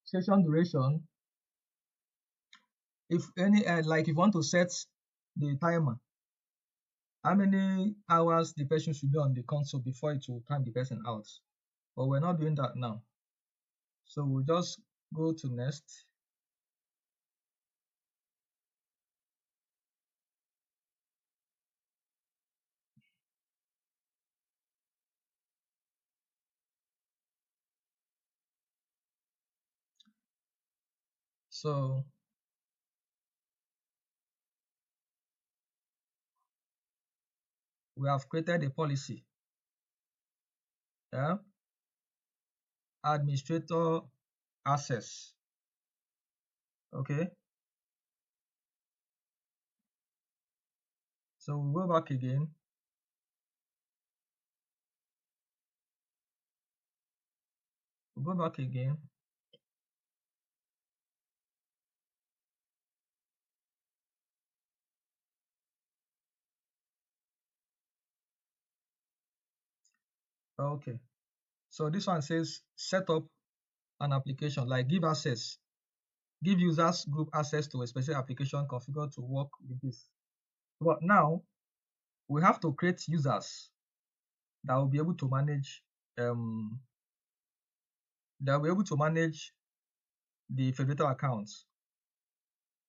session duration. If any, like if you want to set the timer, how many hours the person should be on the console before it will time the person out. But we're not doing that now. So we'll just go to next. So we have created a policy. Yeah. Administrator access. Okay. So we'll go back again. We'll go back again. Okay. So this one says set up an application, like give access. Give users group access to a specific application configured to work with this. But now we have to create users that will be able to manage the federated accounts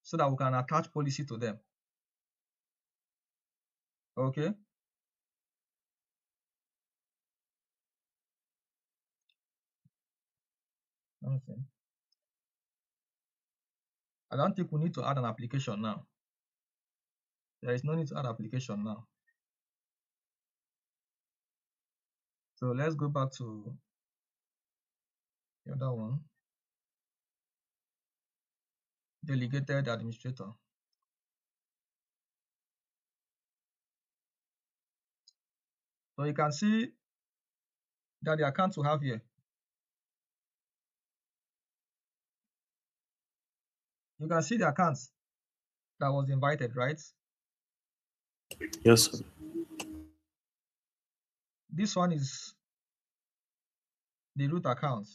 so that we can attach policy to them. Okay. Okay. I don't think we need to add an application now. There is no need to add application now. So let's go back to the other one. Delegated administrator. So you can see that the accounts we have here. You can see the accounts that was invited, right? Yes, sir. This one is the root account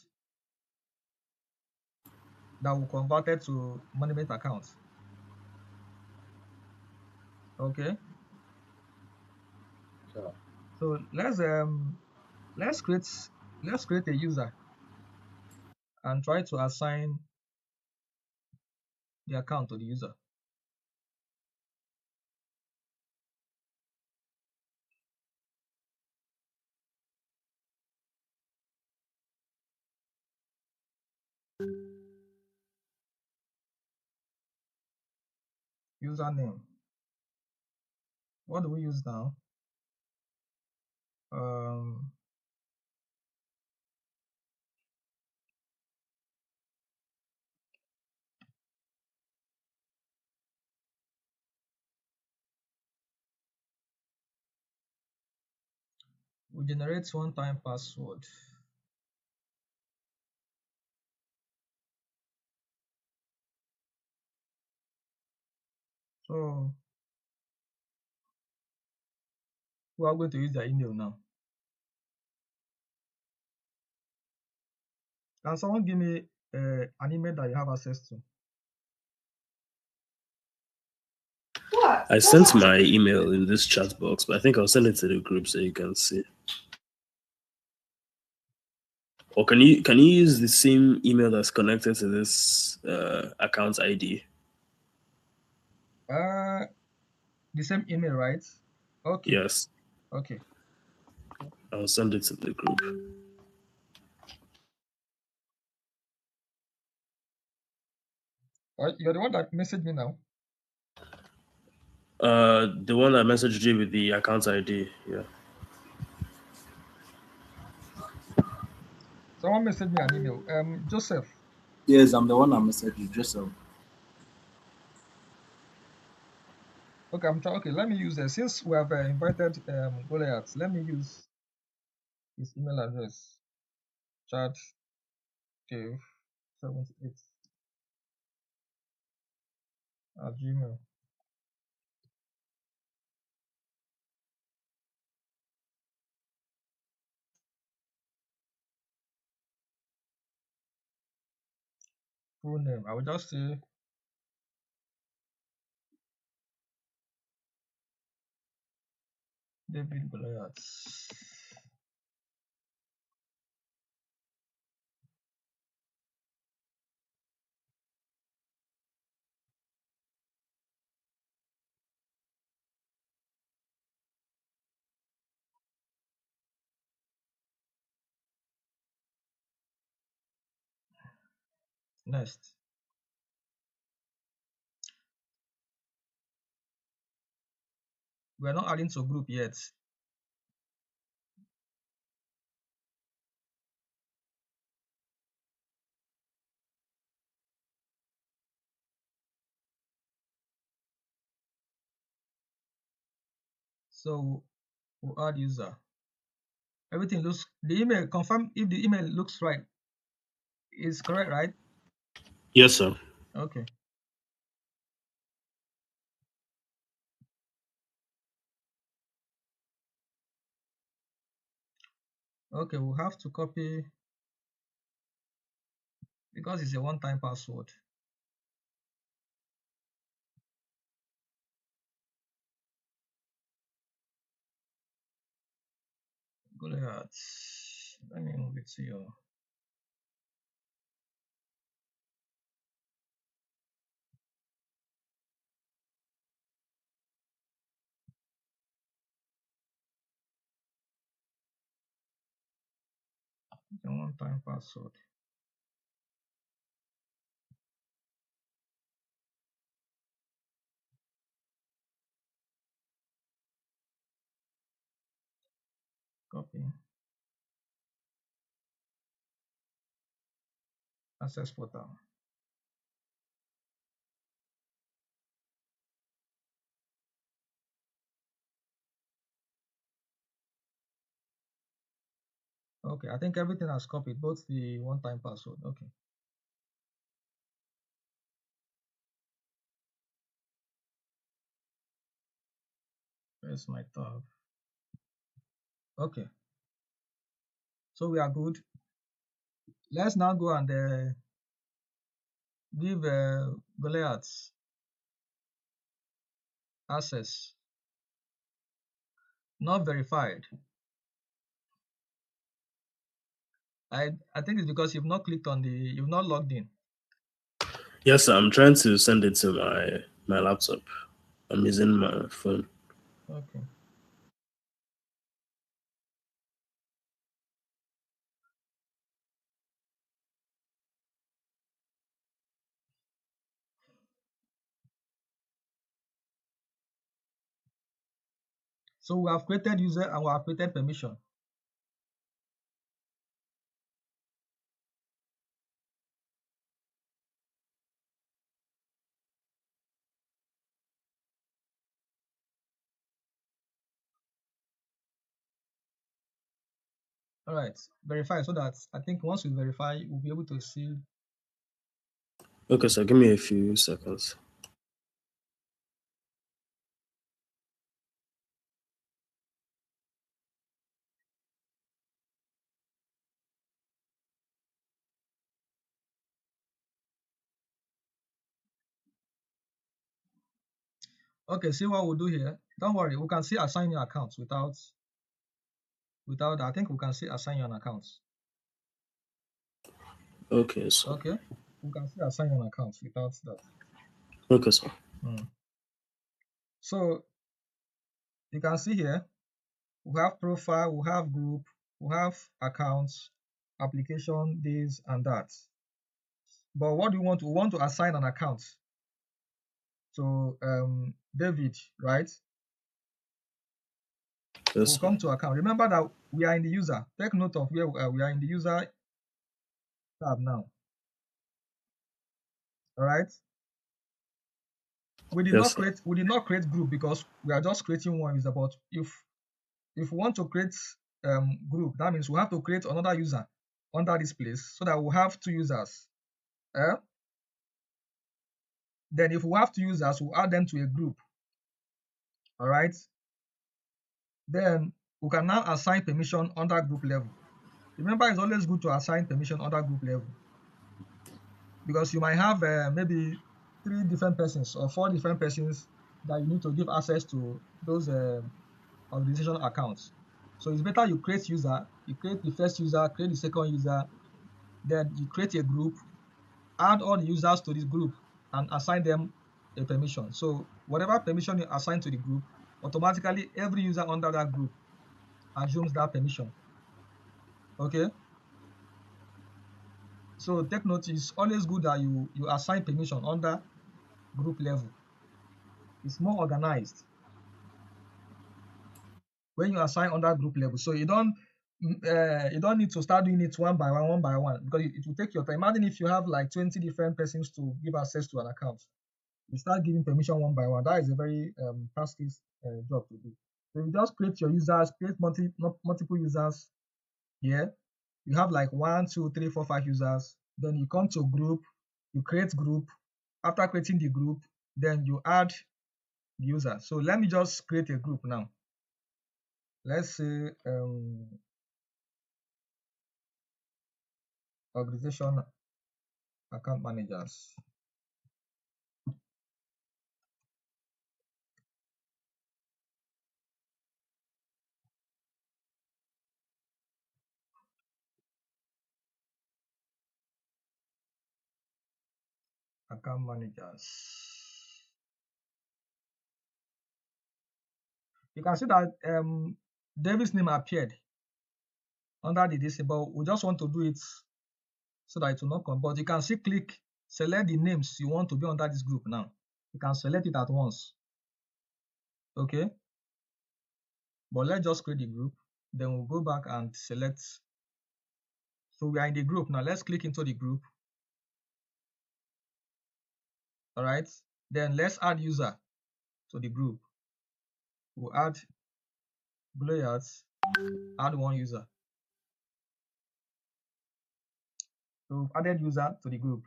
that we converted to monument accounts. Okay. Sure. So let's create a user and try to assign the account to the user. Username. What do we use now? We generate one-time password. So we are going to use the email now. Can someone give me an email that you have access to? I sent my email in this chat box, but I think I'll send it to the group so you can see. Or can you use the same email that's connected to this account ID? The same email, right? Okay. Yes. Okay. I'll send it to the group. You're the one that messaged me now. The one that messaged you with the account ID, yeah. Someone messaged me an email. Joseph. Yes, I'm the one that messaged you, Joseph. Okay, okay. Let me use since we have invited Goliath. Let me use his email address. Chat Dave 78 at Gmail. Full name. I will just say David Goliath. Next. We're not adding to group yet. So we'll add user. Everything looks, the email, confirm if the email looks right. Is correct, right? Yes, sir. Okay. Okay, we'll have to copy because it's a one-time password. Goliath. Let me move it to your. It's a one-time password. Copy. Access portal. Okay, I think everything has copied, both the one-time password. Okay. Where's my tab? Okay. So we are good. Let's now go and give Goliath access. Not verified. I think it's because you've not clicked on you've not logged in. Yes, sir. I'm trying to send it to my laptop. I'm using my phone. Okay. So we have created user and we have created permission. All right, verify so that I think once we verify, we'll be able to see. Okay, so give me a few seconds. Okay, see what we'll do here. Don't worry, we can see assign your accounts without I think we can see assign your accounts. Okay, so Okay, we can see assign your accounts without that. okay, so So you can see here, we have profile, we have group, we have accounts, application, this and that. But what do we want? We want to assign an account to David, right? yes, We'll come to account. Remember that we are in the user. Take note of where we are in the user tab now. All right. We did yes, not create group because we are just creating one user. But if we want to create group, that means we have to create another user under this place so that we'll have two users. Then if we have two users, we'll add them to a group. All right. Then we can now assign permission under group level. Remember, it's always good to assign permission under group level because you might have maybe 3 different persons or 4 different persons that you need to give access to those organization accounts. So it's better you create user, you create the first user, create the second user, then you create a group, add all the users to this group and assign them a permission. So whatever permission you assign to the group, automatically every user under that group assumes that permission. Okay. So take note, it's always good that you assign permission under group level. It's more organized when you assign under group level. So you don't need to start doing it one by one, because it will take your time. Imagine if you have like 20 different persons to give access to an account. You start giving permission one by one. That is a very tasky job to do. So you just create your users, create multiple users here. You have like 1, 2, 3, 4, 5 users. Then you come to group, you create group. After creating the group, then you add the user. So let me just create a group now. Let's say organization account managers. Account managers. You can see that David's name appeared under the this, but we just want to do it so that it will not come. But you can see click, select the names you want to be under this group now. You can select it at once. Okay. But let's just create the group. Then we'll go back and select. So we are in the group now. Let's click into the group. All right. Then let's add user to the group. We'll add Goliath, add one user. So we've added user to the group.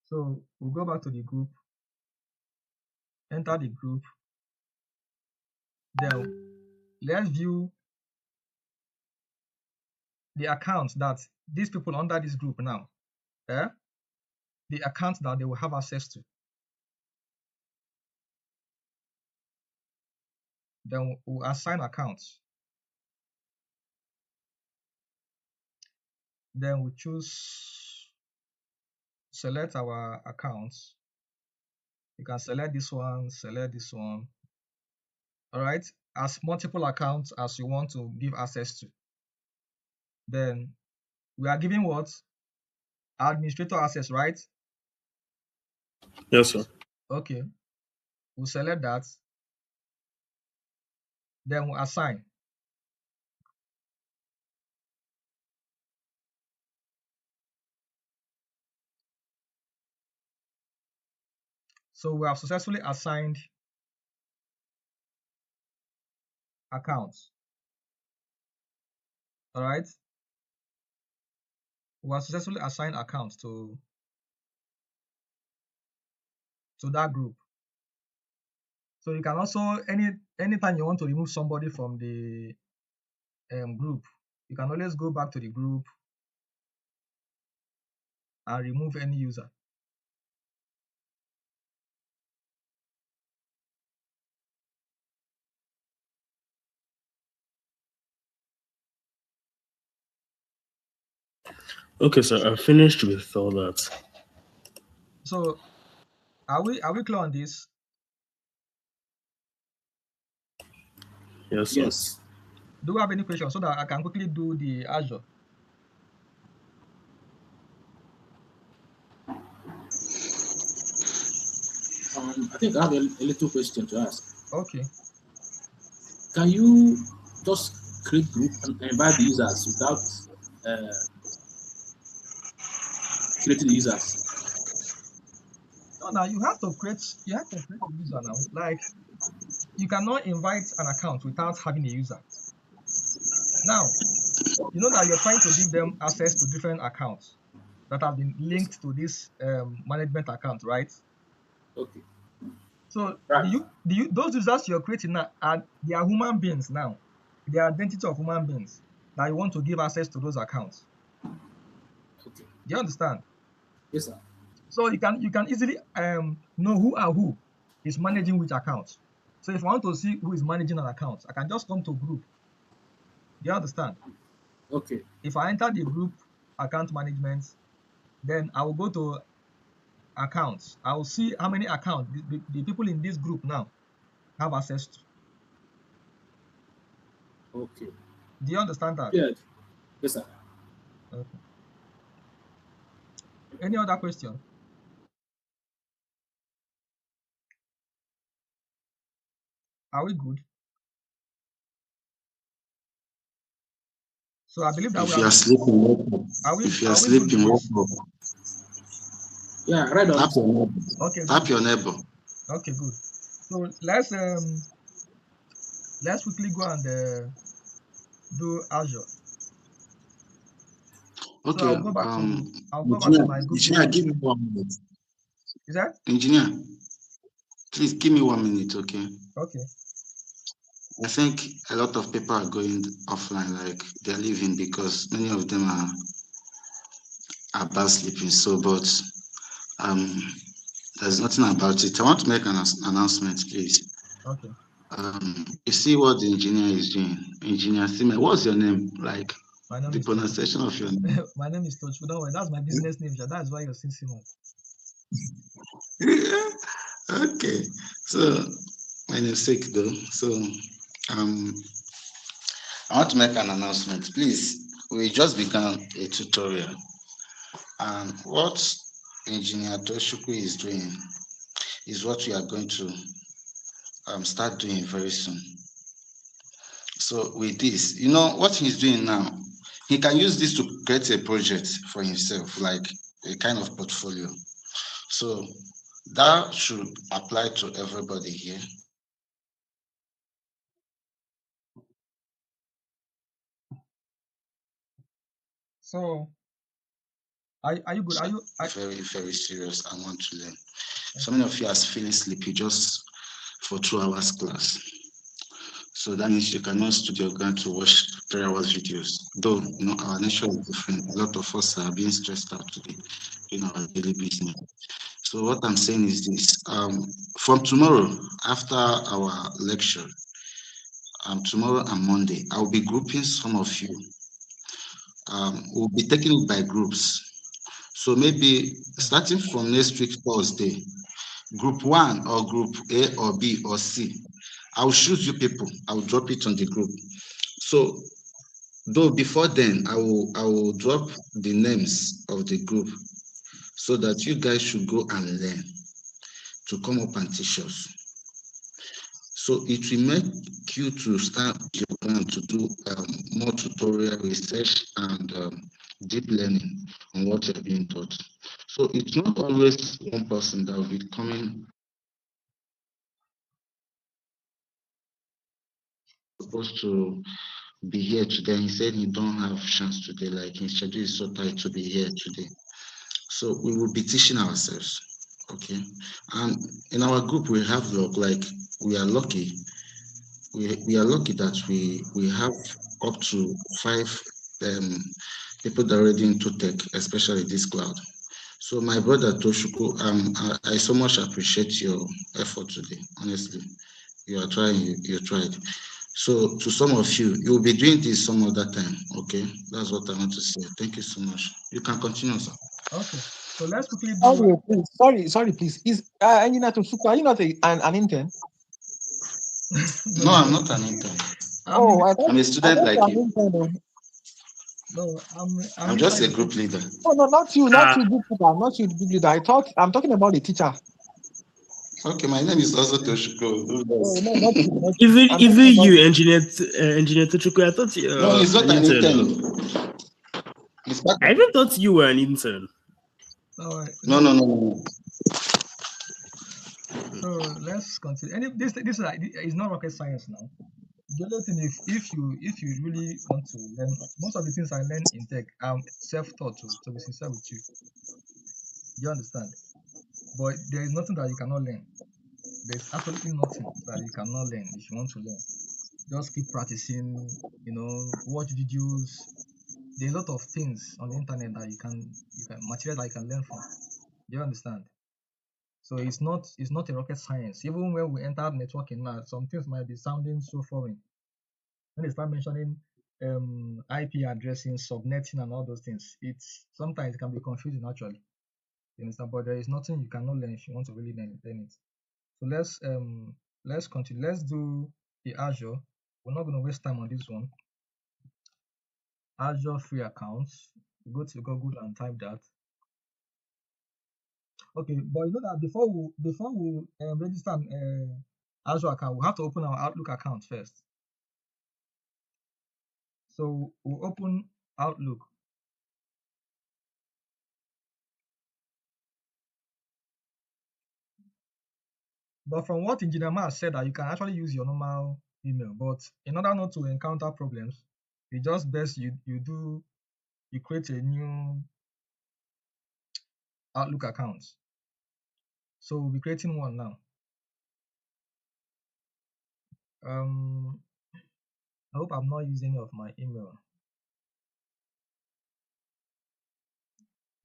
So we'll go back to the group, enter the group. Then let's view the accounts that these people under this group now, the accounts that they will have access to. Then we'll assign accounts. Then we choose, select our accounts. You can select this one, select this one. All right, as multiple accounts as you want to give access to. Then we are giving what? Administrator access, right? yes, sir. Okay, we'll select that. then we assign. So we have successfully assigned accounts. All right. We have successfully assigned accounts to that group. So you can also anytime you want to remove somebody from the group, you can always go back to the group and remove any user. Okay, sir, I finished with all that. So are we clear on this? Yes, sir. Yes. Do we have any questions so that I can quickly do the Azure? I think I have a little question to ask. Okay. Can you just create group and invite the users without creating the users? No, now you have to create a user now. Like you cannot invite an account without having a user. Now, you know that you're trying to give them access to different accounts that have been linked to this management account, right? Okay. So Right. those users you're creating now they are human beings now. They are identity of human beings that you want to give access to those accounts. Okay. Do you understand? Yes, sir. So you can easily know who is managing which account. So if I want to see who is managing an account, I can just come to group. Do you understand? Okay. If I enter the group account management, then I will go to accounts. I will see how many accounts the people in this group now have access to. Okay. Do you understand that? Yeah. Yes, sir. Okay. Any other question? Are we good? So I believe that If you are sleeping, wake up. If you are are we good with sleeping, wake this? up. Yeah, right on. Tap your neighbor. Okay, Tap good. your neighbor. Okay, good. So let's quickly go and do Azure. So Okay. I'll go back to Engineer, my Google engineer, Sheet. give me 1 minute. Is that Engineer, please give me 1 minute, okay? okay? I think a lot of people are going offline, like they're leaving because many of them are bad sleeping. So, but um, there's nothing about it. I want to make an announcement, please. Okay. You see what the engineer is doing. Engineer Sime, what's your name? Like My name the is Tochi. pronunciation of your name. My name is Tochi. Don't worry, that's my business name. That is why you're seeing Simon. Okay. So my name is Sek though. So um I want to make an announcement. Please, we just began a tutorial. And what Engineer Toshukwu is doing is what we are going to start doing very soon. So with this, you know what he's doing now, he can use this to create a project for himself, like a kind of portfolio. So that should apply to everybody here. So are you good? Are you Very, very serious and want to learn. So many of you are feeling sleepy just for 2 hours class. So that means you cannot study your ground to watch 3 hours videos. Though you know our nature is different. A lot of us are being stressed out today in our daily business. So what I'm saying is this: from tomorrow, after our lecture, tomorrow and Monday, I'll be grouping some of you. We'll be taking it by groups. So maybe starting from next week Thursday, group 1 or group A or B or C, I'll choose you people. I'll drop it on the group. So though before then, I will drop the names of the group so that you guys should go and learn to come up and teach us. So it will make you to start your plan to do more tutorial research and deep learning on what you're being taught. So it's not always one person that will be coming supposed to be here today. He said he don't have chance today, like his schedule is so tight to be here today. So we will be teaching ourselves, okay? And in our group, we have like we are lucky. We are lucky that we have up to 5 people that are already into tech, especially this cloud. So my brother Toshuko, I so much appreciate your effort today. Honestly, you are trying. You tried. So to some of you, you'll be doing this some other time. Okay, that's what I want to say. Thank you so much. You can continue, sir. Okay. So let's quickly do Sorry, please. Sorry, please. Is Engineer Tosuko, are you not an intern? No, I'm not an intern. Oh, I I'm a thought student like you're an you. intern. no, I'm I'm just inside a the group system. leader. Oh no, not you, Ah. group leader, not you, group leader. I'm talking about the teacher. Okay, my name is also Toshiko. Oh no, not you, not you. Even I'm even talking about you, engineer Tuchuku, I thought you No, he's not an an intern. intern. He's back. I even thought you were an intern. All right. No. So let's continue. This is not rocket science now. The other thing, if you really want to learn, most of the things I learn in tech, I'm self-taught to be sincere with you. Do you understand? But there is nothing that you cannot learn. There's absolutely nothing that you cannot learn if you want to learn. Just keep practicing, watch videos. There's a lot of things on the internet that you can material that you can learn from. Do you understand? So it's not a rocket science. Even when we enter networking now, some things might be sounding so foreign. When they start mentioning IP addressing, subnetting, and all those things, it's sometimes it can be confusing actually. You understand? But there is nothing you cannot learn if you want to really learn it. So let's continue. Let's do the Azure. We're not going to waste time on this one. Azure free accounts. Go to Google and type that. Okay, but you know that before we register an Azure account, we have to open our Outlook account first. So we'll open Outlook. But from what Engineer Ma said, that you can actually use your normal email, but in order not to encounter problems, it's just best you create a new Outlook account. So we'll be creating one now. I hope I'm not using any of my email.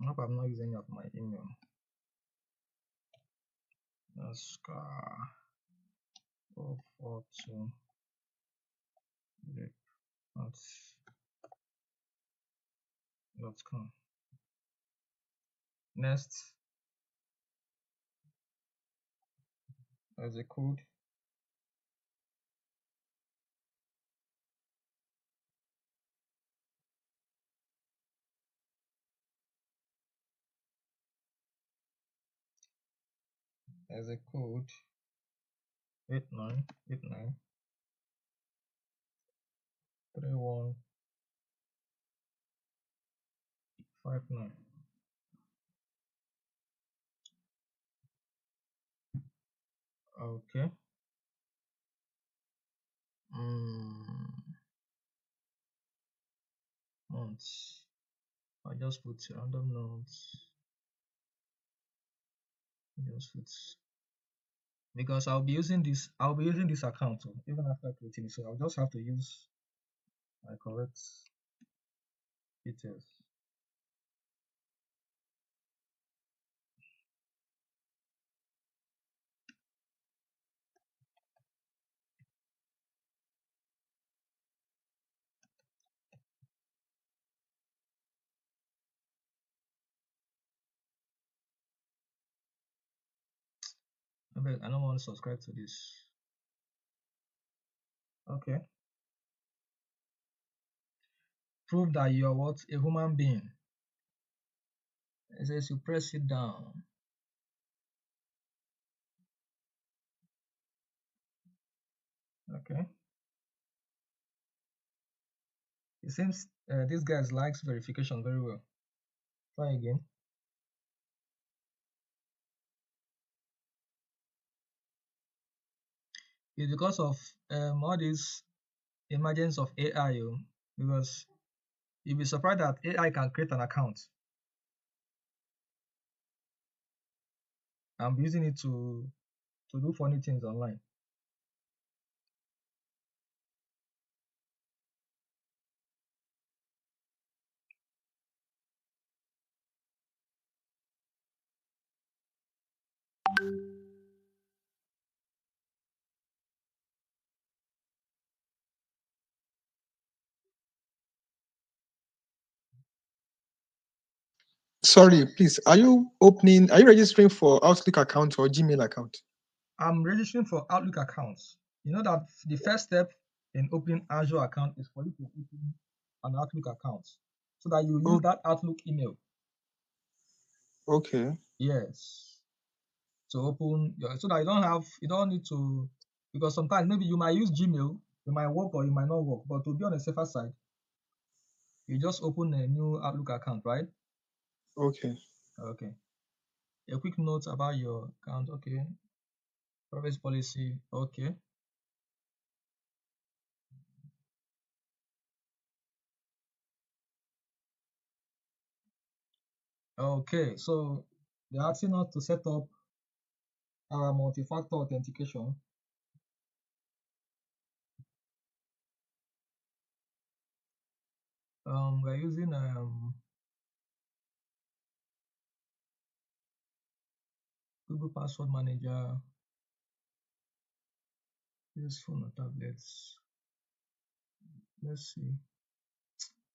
I hope I'm not using any of my email. Oscar 442 .com. Next, as a code. As a code 8989 3159. Okay. Months. I just put random notes. Just put, because I'll be using this account too, even after creating it. So I'll just have to use my correct details. I don't want to subscribe to this. Okay. Prove that you're what? A human being. It says you press it down. Okay. It seems this guy likes verification very well. Try again. It's because of all this emergence of AI, because you'll be surprised that AI can create an account. I'm using it to do funny things online. Sorry, please. Are you registering for Outlook account or Gmail account? I'm registering for Outlook accounts. You know that the first step in opening Azure account is for you to open an Outlook account so that you use that Outlook email. Okay. Yes. To open your, so that you don't need to, because sometimes maybe you might use Gmail, it might work or it might not work. But to be on the safer side, you just open a new Outlook account, right? Okay. Okay. A quick note about your account. Okay. Privacy policy. Okay. Okay. So they're asking us to set up our multi-factor authentication. We're using Google Password Manager. This phone or tablets. Let's see.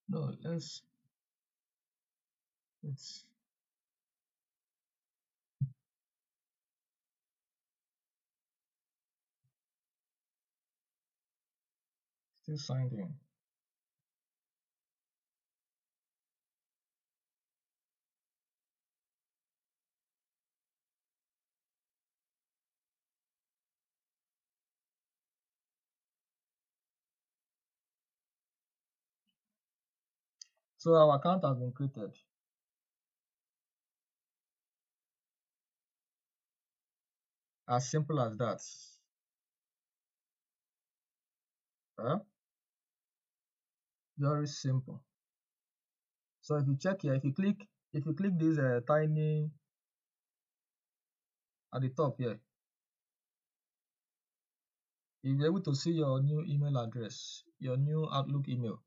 No, let's still signed in. So our account has been created. As simple as that. Very simple. So if you check here, if you click this tiny at the top here, you'll be able to see your new email address, your new Outlook email.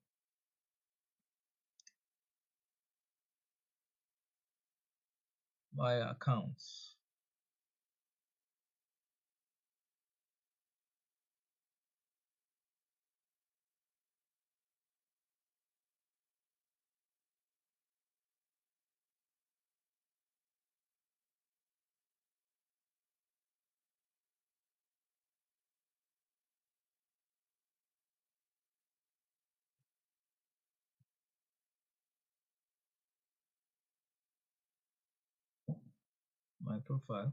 My accounts. My profile.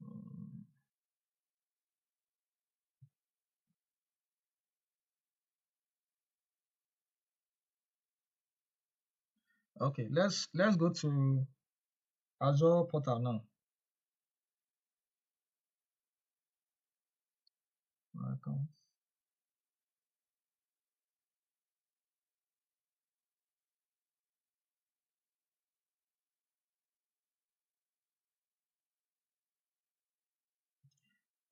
Mm, Okay, let's go to Azure portal now. My accounts.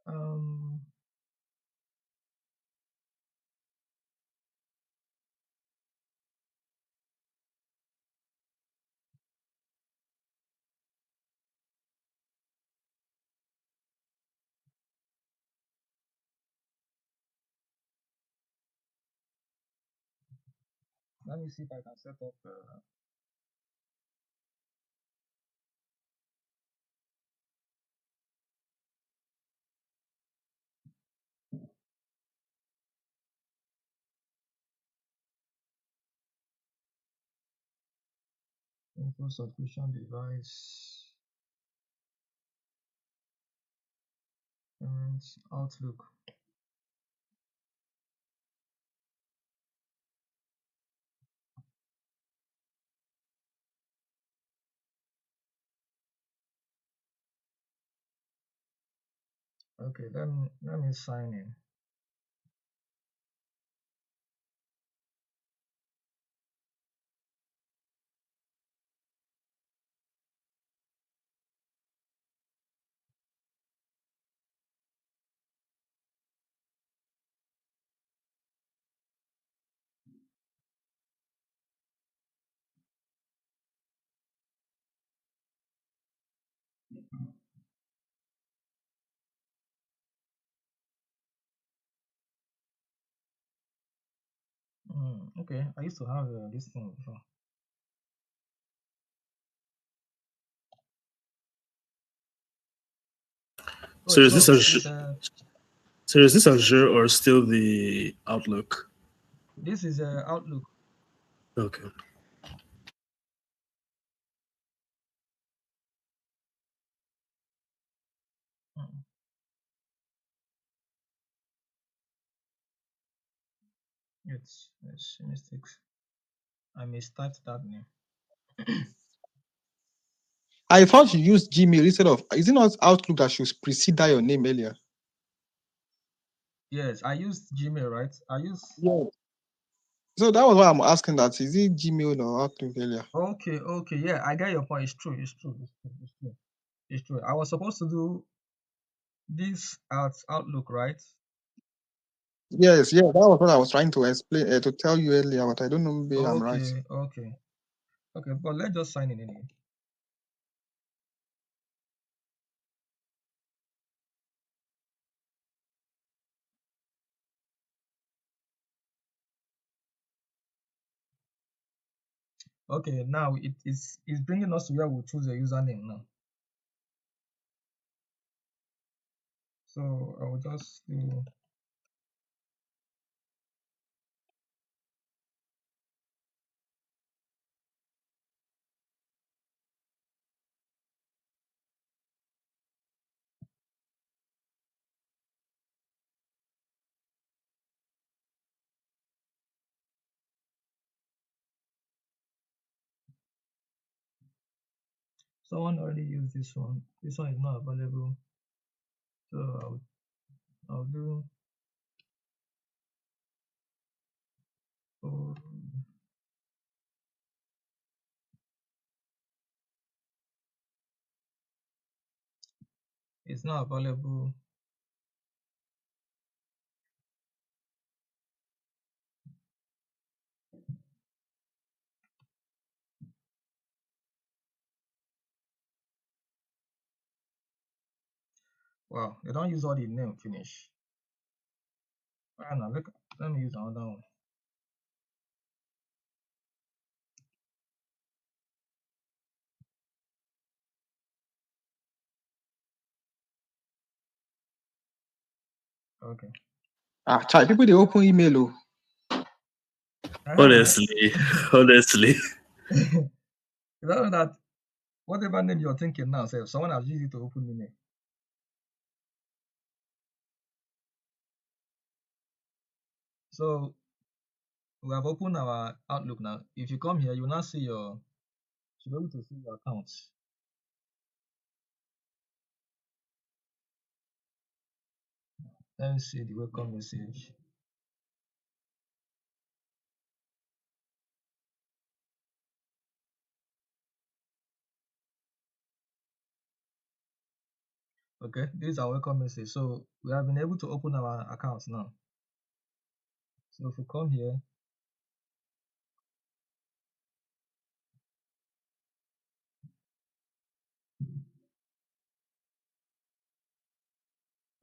Um, Let me see if I can set up. Info subscription device. Payments, Outlook. Okay, let me sign in. Okay, I used to have this thing before. Oh, So it is this works. so is this Azure or still the Outlook? This is Outlook. Okay. Mm. It's mistakes. I mistyped that name. I thought you used Gmail instead of. Is it not Outlook that should precede that your name earlier? Yes, I used Gmail, right? Yeah. So that was why I'm asking that. Is it Gmail or Outlook earlier? Okay, yeah, I get your point. It's true. It's true. I was supposed to do this at Outlook, right? Yes, yeah. That was what I was trying to explain to tell you earlier, but I don't know maybe I'm right. Okay. But let's just sign in anyway. Okay, now it's bringing us to where we'll choose a username now. So I will just do someone already used this one. This one is not available. So I'll do oh, it's not available. Wow, they don't use all the name finish. Now let me use another one. Okay. Chai, people they open email. Honestly, honestly. You know that whatever name you're thinking now, say someone has used it to open email. So we have opened our Outlook now. If you come here, you will now see you should be able to see your accounts. Let me see the welcome message. Okay, this is our welcome message. So we have been able to open our accounts now. So if we come here,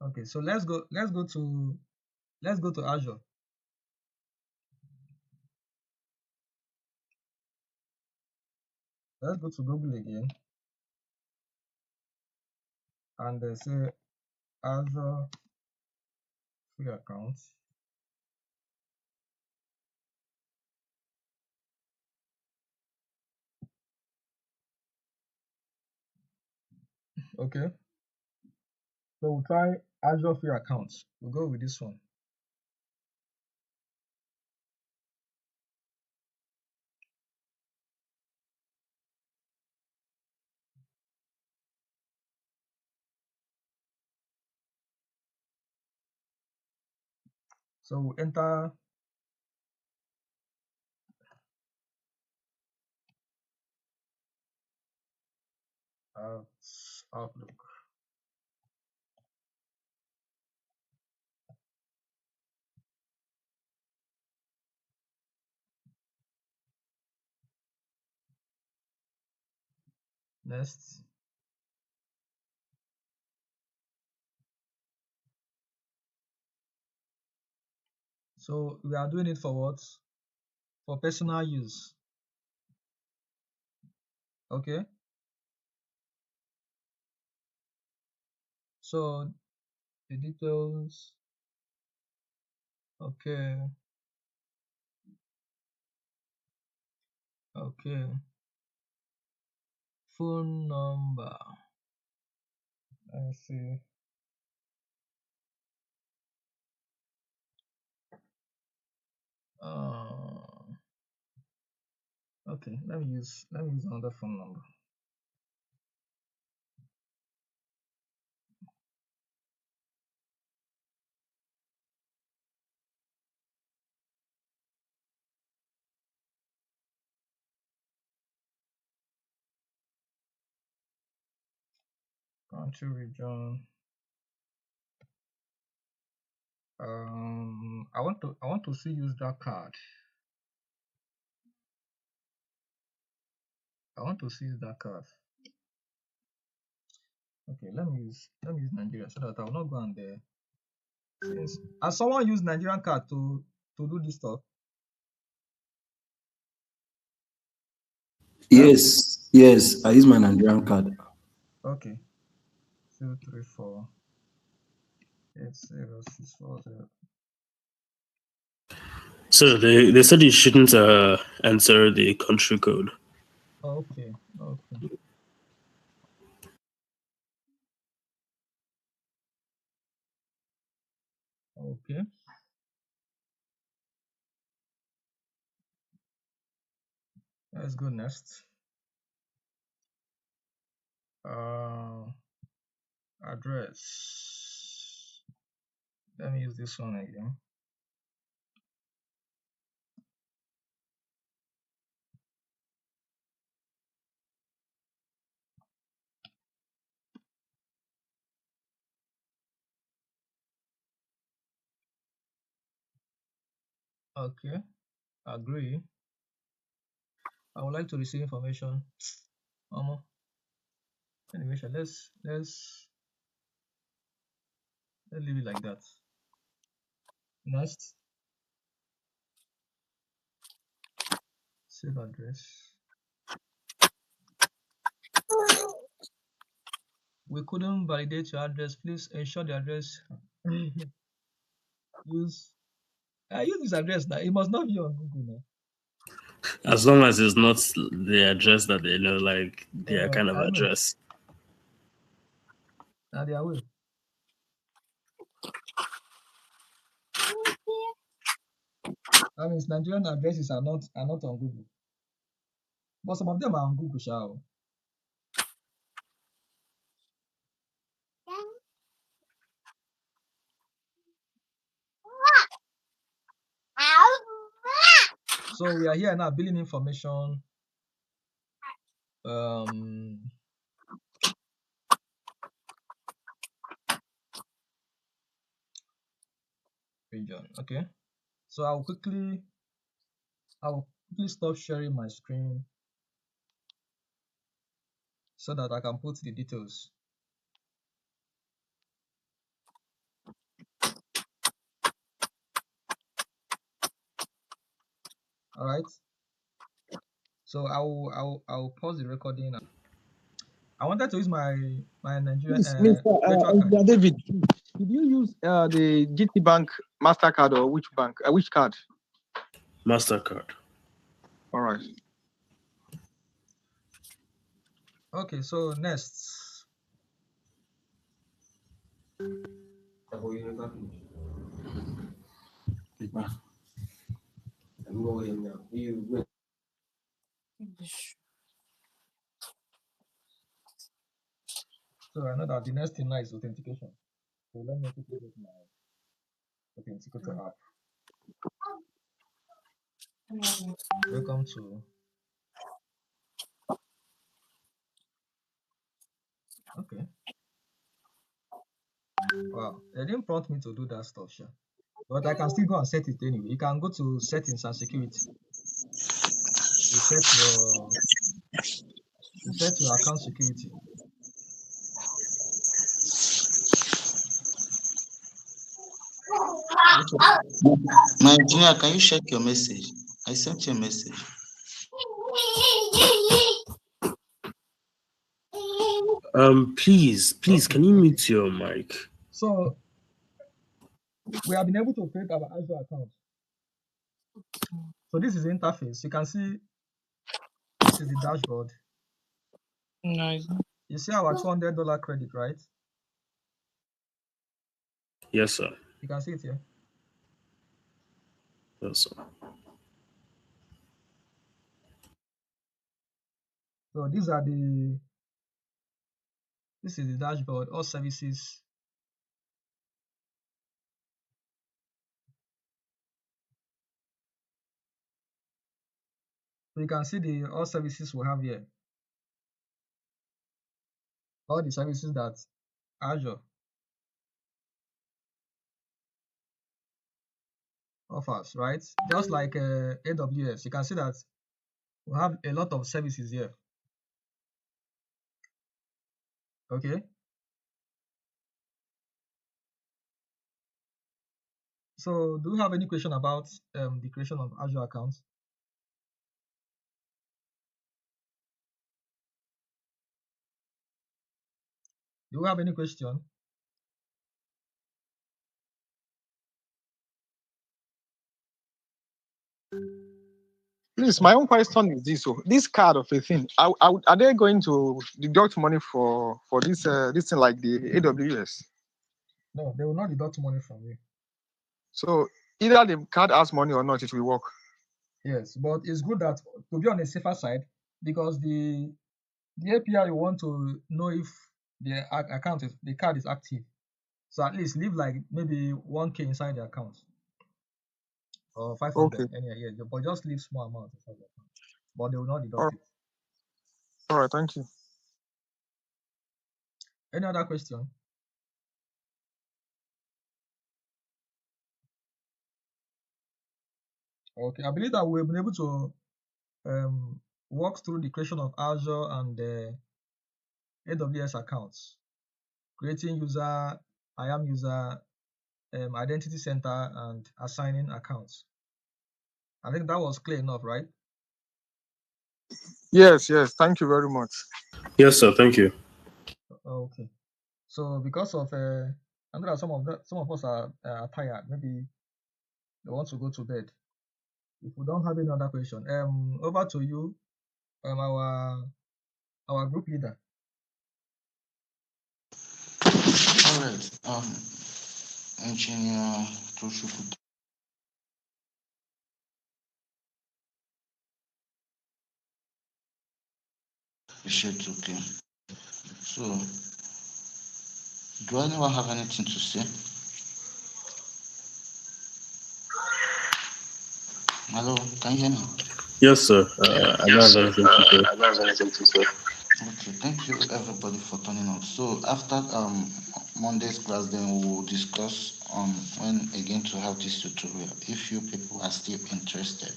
okay, so let's go to Azure. Let's go to Google again and say Azure free accounts. Okay. So we'll try Azure free accounts. We'll go with this one. So we'll enter Outlook. Next. So we are doing it for what? For personal use. Okay. So the details. Okay. Okay. Phone number. Let's see. Okay, let me use another phone number. Country region. I want to see use that card. I want to see that card. Okay, let me use Nigeria so that I will not go on there. Has someone used Nigerian card to do this stuff? Yes, yes, I use my Nigerian card. Okay. 234 80640. So they said you shouldn't enter the country code. Okay. Okay. Okay. Let's go next. Address. Let me use this one again. Okay. Agree. I would like to receive information. Anyway, let's leave it like that. Next. Save address. We couldn't validate your address. Please ensure the address use this address now. It must not be on Google now. As long as it's not the address that they know, like their kind of I know. address. Now they are way. That means Nigerian addresses are not on Google. But some of them are on Google, shall. So we are here now, billing information. Region. Okay. So I'll quickly stop sharing my screen so that I can put the details. All right. So I'll pause the recording. I wanted to use my Nigerian virtual card. David, did you use the GT Bank MasterCard or which bank? Which card? MasterCard. All right. Okay, so next. So I know that the next thing now is authentication. So let me quickly get my authenticator app. Welcome to. Okay. Wow, they didn't prompt me to do that stuff, sure. But I can still go and set it anyway. You can go to settings and security. You set your account security. My engineer, can you check your message? I sent you a message. Please, Okay, can you okay. mute your mic? So we have been able to create our Azure account. So this is the interface. You can see this is the dashboard. Nice. You see our $200 credit, right? Yes, sir. You can see it here. Yes, sir. So this is the dashboard, all services. So you can see the all services we have here. All the services that Azure offers, right? Just like AWS, you can see that we have a lot of services here. Okay. So do you have any question about the creation of Azure accounts? Do you have any question? Please, my own question is this: so this card of a thing, are they going to deduct money for this this thing like the AWS? No, they will not deduct money from you. So either the card has money or not, it will work. Yes, but it's good that to be on the safer side, because the API you want to know if the the card is active. So at least leave like maybe 1K inside the account or 500 Okay. anyway, yeah, but just leave small amount inside the account. But they will not All deduct it. right. Thank you. Any other question? Okay, I believe that we've been able to walk through the creation of Azure and AWS accounts, creating user, IAM user, identity center, and assigning accounts. I think that was clear enough, right? Yes. Thank you very much. Yes, sir. Thank you. Okay. So because of I know that some of us are tired, maybe they want to go to bed. If we don't have any other question, over to you, our group leader. All right. Engineer Toshuku. Appreciate, okay. So, do anyone have anything to say? Hello, can you hear me? Yes, sir. I don't have anything to say. Okay, thank you everybody for turning out. So after Monday's class, then we will discuss on when again to have this tutorial. If you people are still interested,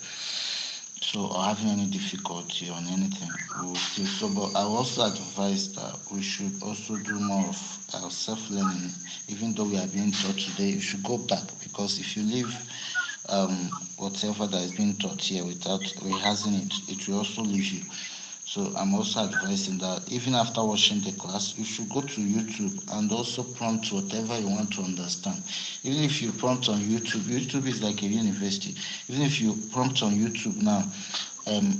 so or having any difficulty on anything, we will still. So, but I will also advise that we should also do more of self-learning. Even though we are being taught today, you should go back, because if you leave whatever that is being taught here without rehearsing it, it will also leave you. So I'm also advising that even after watching the class, you should go to YouTube and also prompt whatever you want to understand. Even if you prompt on YouTube, YouTube is like a university. Even if you prompt on YouTube now,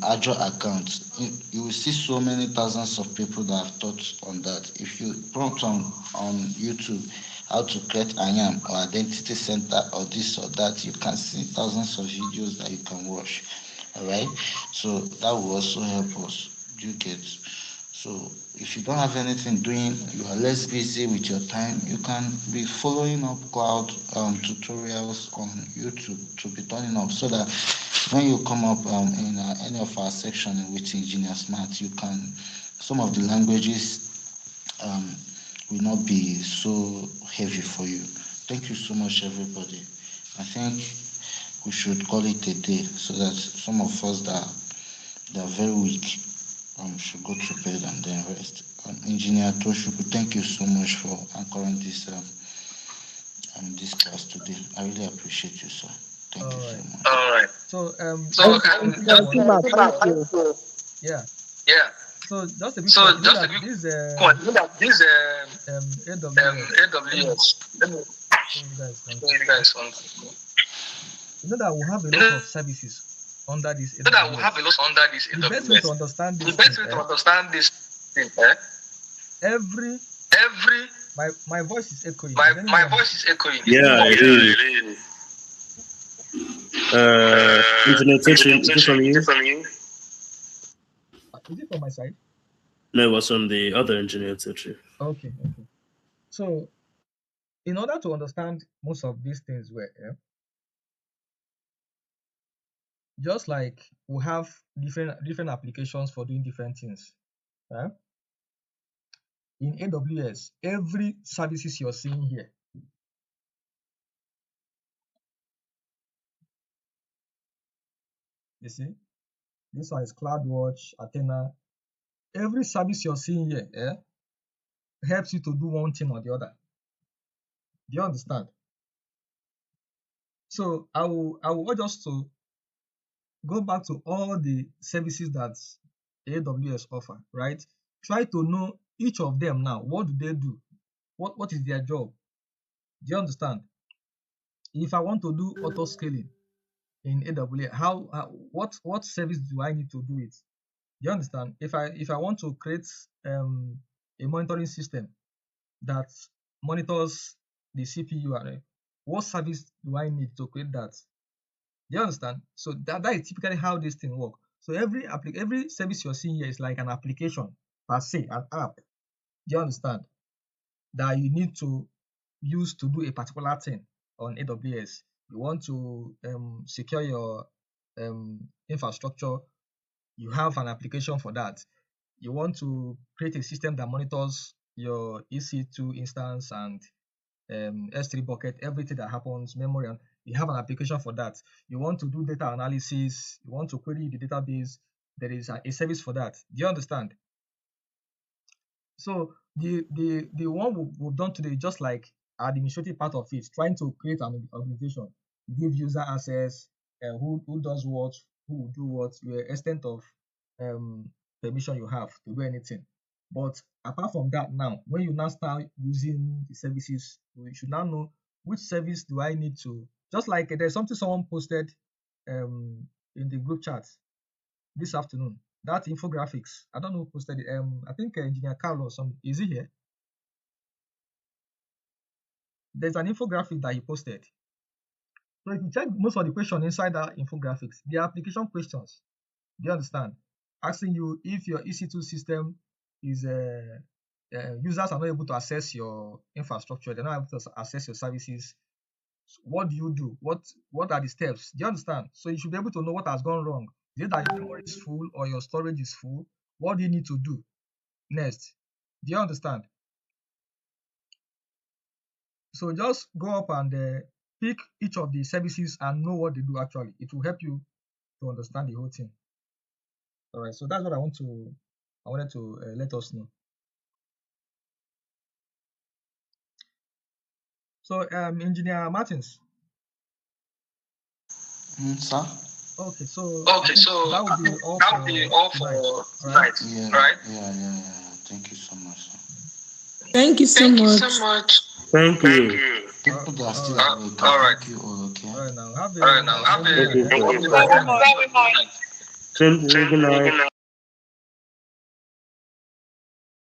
Azure accounts, you will see so many thousands of people that have taught on that. If you prompt on YouTube, how to create IAM or identity center or this or that. You can see thousands of videos that you can watch. All right. So that will also help us. Do you get? So if you don't have anything doing, you are less busy with your time, you can be following up cloud tutorials on YouTube to be turning up so that when you come up in any of our section with Engineer Smart, you can, some of the languages will not be so heavy for you. Thank you so much, everybody. I think we should call it a day so that some of us that are very weak should go to bed and then rest. Engineer Toshuku, thank you so much for anchoring this this class today. I really appreciate you, sir. Thank you so much. All right. So Thank you, Matt. Thank you. yeah. Yeah. So just a bit So point. You know just a that bit this point. You know that this AWS. AWS. Let me show you guys show something. you guys something. You know that we have a You lot know of services under this that we have a AWS. lot under this The best way to AWS. understand The this best thing, way to understand this thing, every my voice is echoing. Is my anyone voice is echoing. Yeah, it is. Internet searching, is it from you? Is it from my side? No, it was from the other engineer searching. Okay. So in order to understand most of these things just like we have different applications for doing different things. In AWS, every services you're seeing here, you see, this one is CloudWatch, Athena. Every service you're seeing here helps you to do one thing or the other. Do you understand? So I will urge us to go back to all the services that AWS offer, right? Try to know each of them now. What do they do? What is their job? Do you understand? If I want to do auto scaling in AWS, what service do I need to do it? Do you understand? If I want to create a monitoring system that monitors the CPU array, what service do I need to create that? Do you understand? So that is typically how this thing works. So every service you're seeing here is like an application per se, an app. Do you understand? That you need to use to do a particular thing on AWS. You want to secure your infrastructure, you have an application for that. You want to create a system that monitors your EC2 instance and S3 bucket, everything that happens, memory, and you have an application for that. You want to do data analysis, you want to query the database, there is a service for that. Do you understand? So the one we've done today, just like administrative part of it, trying to create an organization, give user access, who does what, who will do what, the extent of permission you have to do anything. But apart from that, now when you now start using the services, you should now know which service do I need to. Just like there's something someone posted in the group chat this afternoon. That infographics, I don't know who posted it. I think Engineer Carl or some, is he here? There's an infographic that he posted. So if you check most of the questions inside that infographics, they are application questions. Do you understand? Asking you if your EC2 system is users are not able to access your infrastructure, they're not able to access your services. What do you do? What are the steps? Do you understand? So you should be able to know what has gone wrong. Is it that your memory is full or your storage is full? What do you need to do next? Do you understand? So just go up and pick each of the services and know what they do actually. It will help you to understand the whole thing. All right, so that's what I wanted to let us know. So Engineer Martins. Sir? Okay, so that would be all for tonight. Yeah, right? Yeah. Thank you so much, sir. Thank you so much. Thank you. People that are still right. awake, All right. thank you all, okay? All right, now have a Thank you, sir. good night. Same to you. Good night.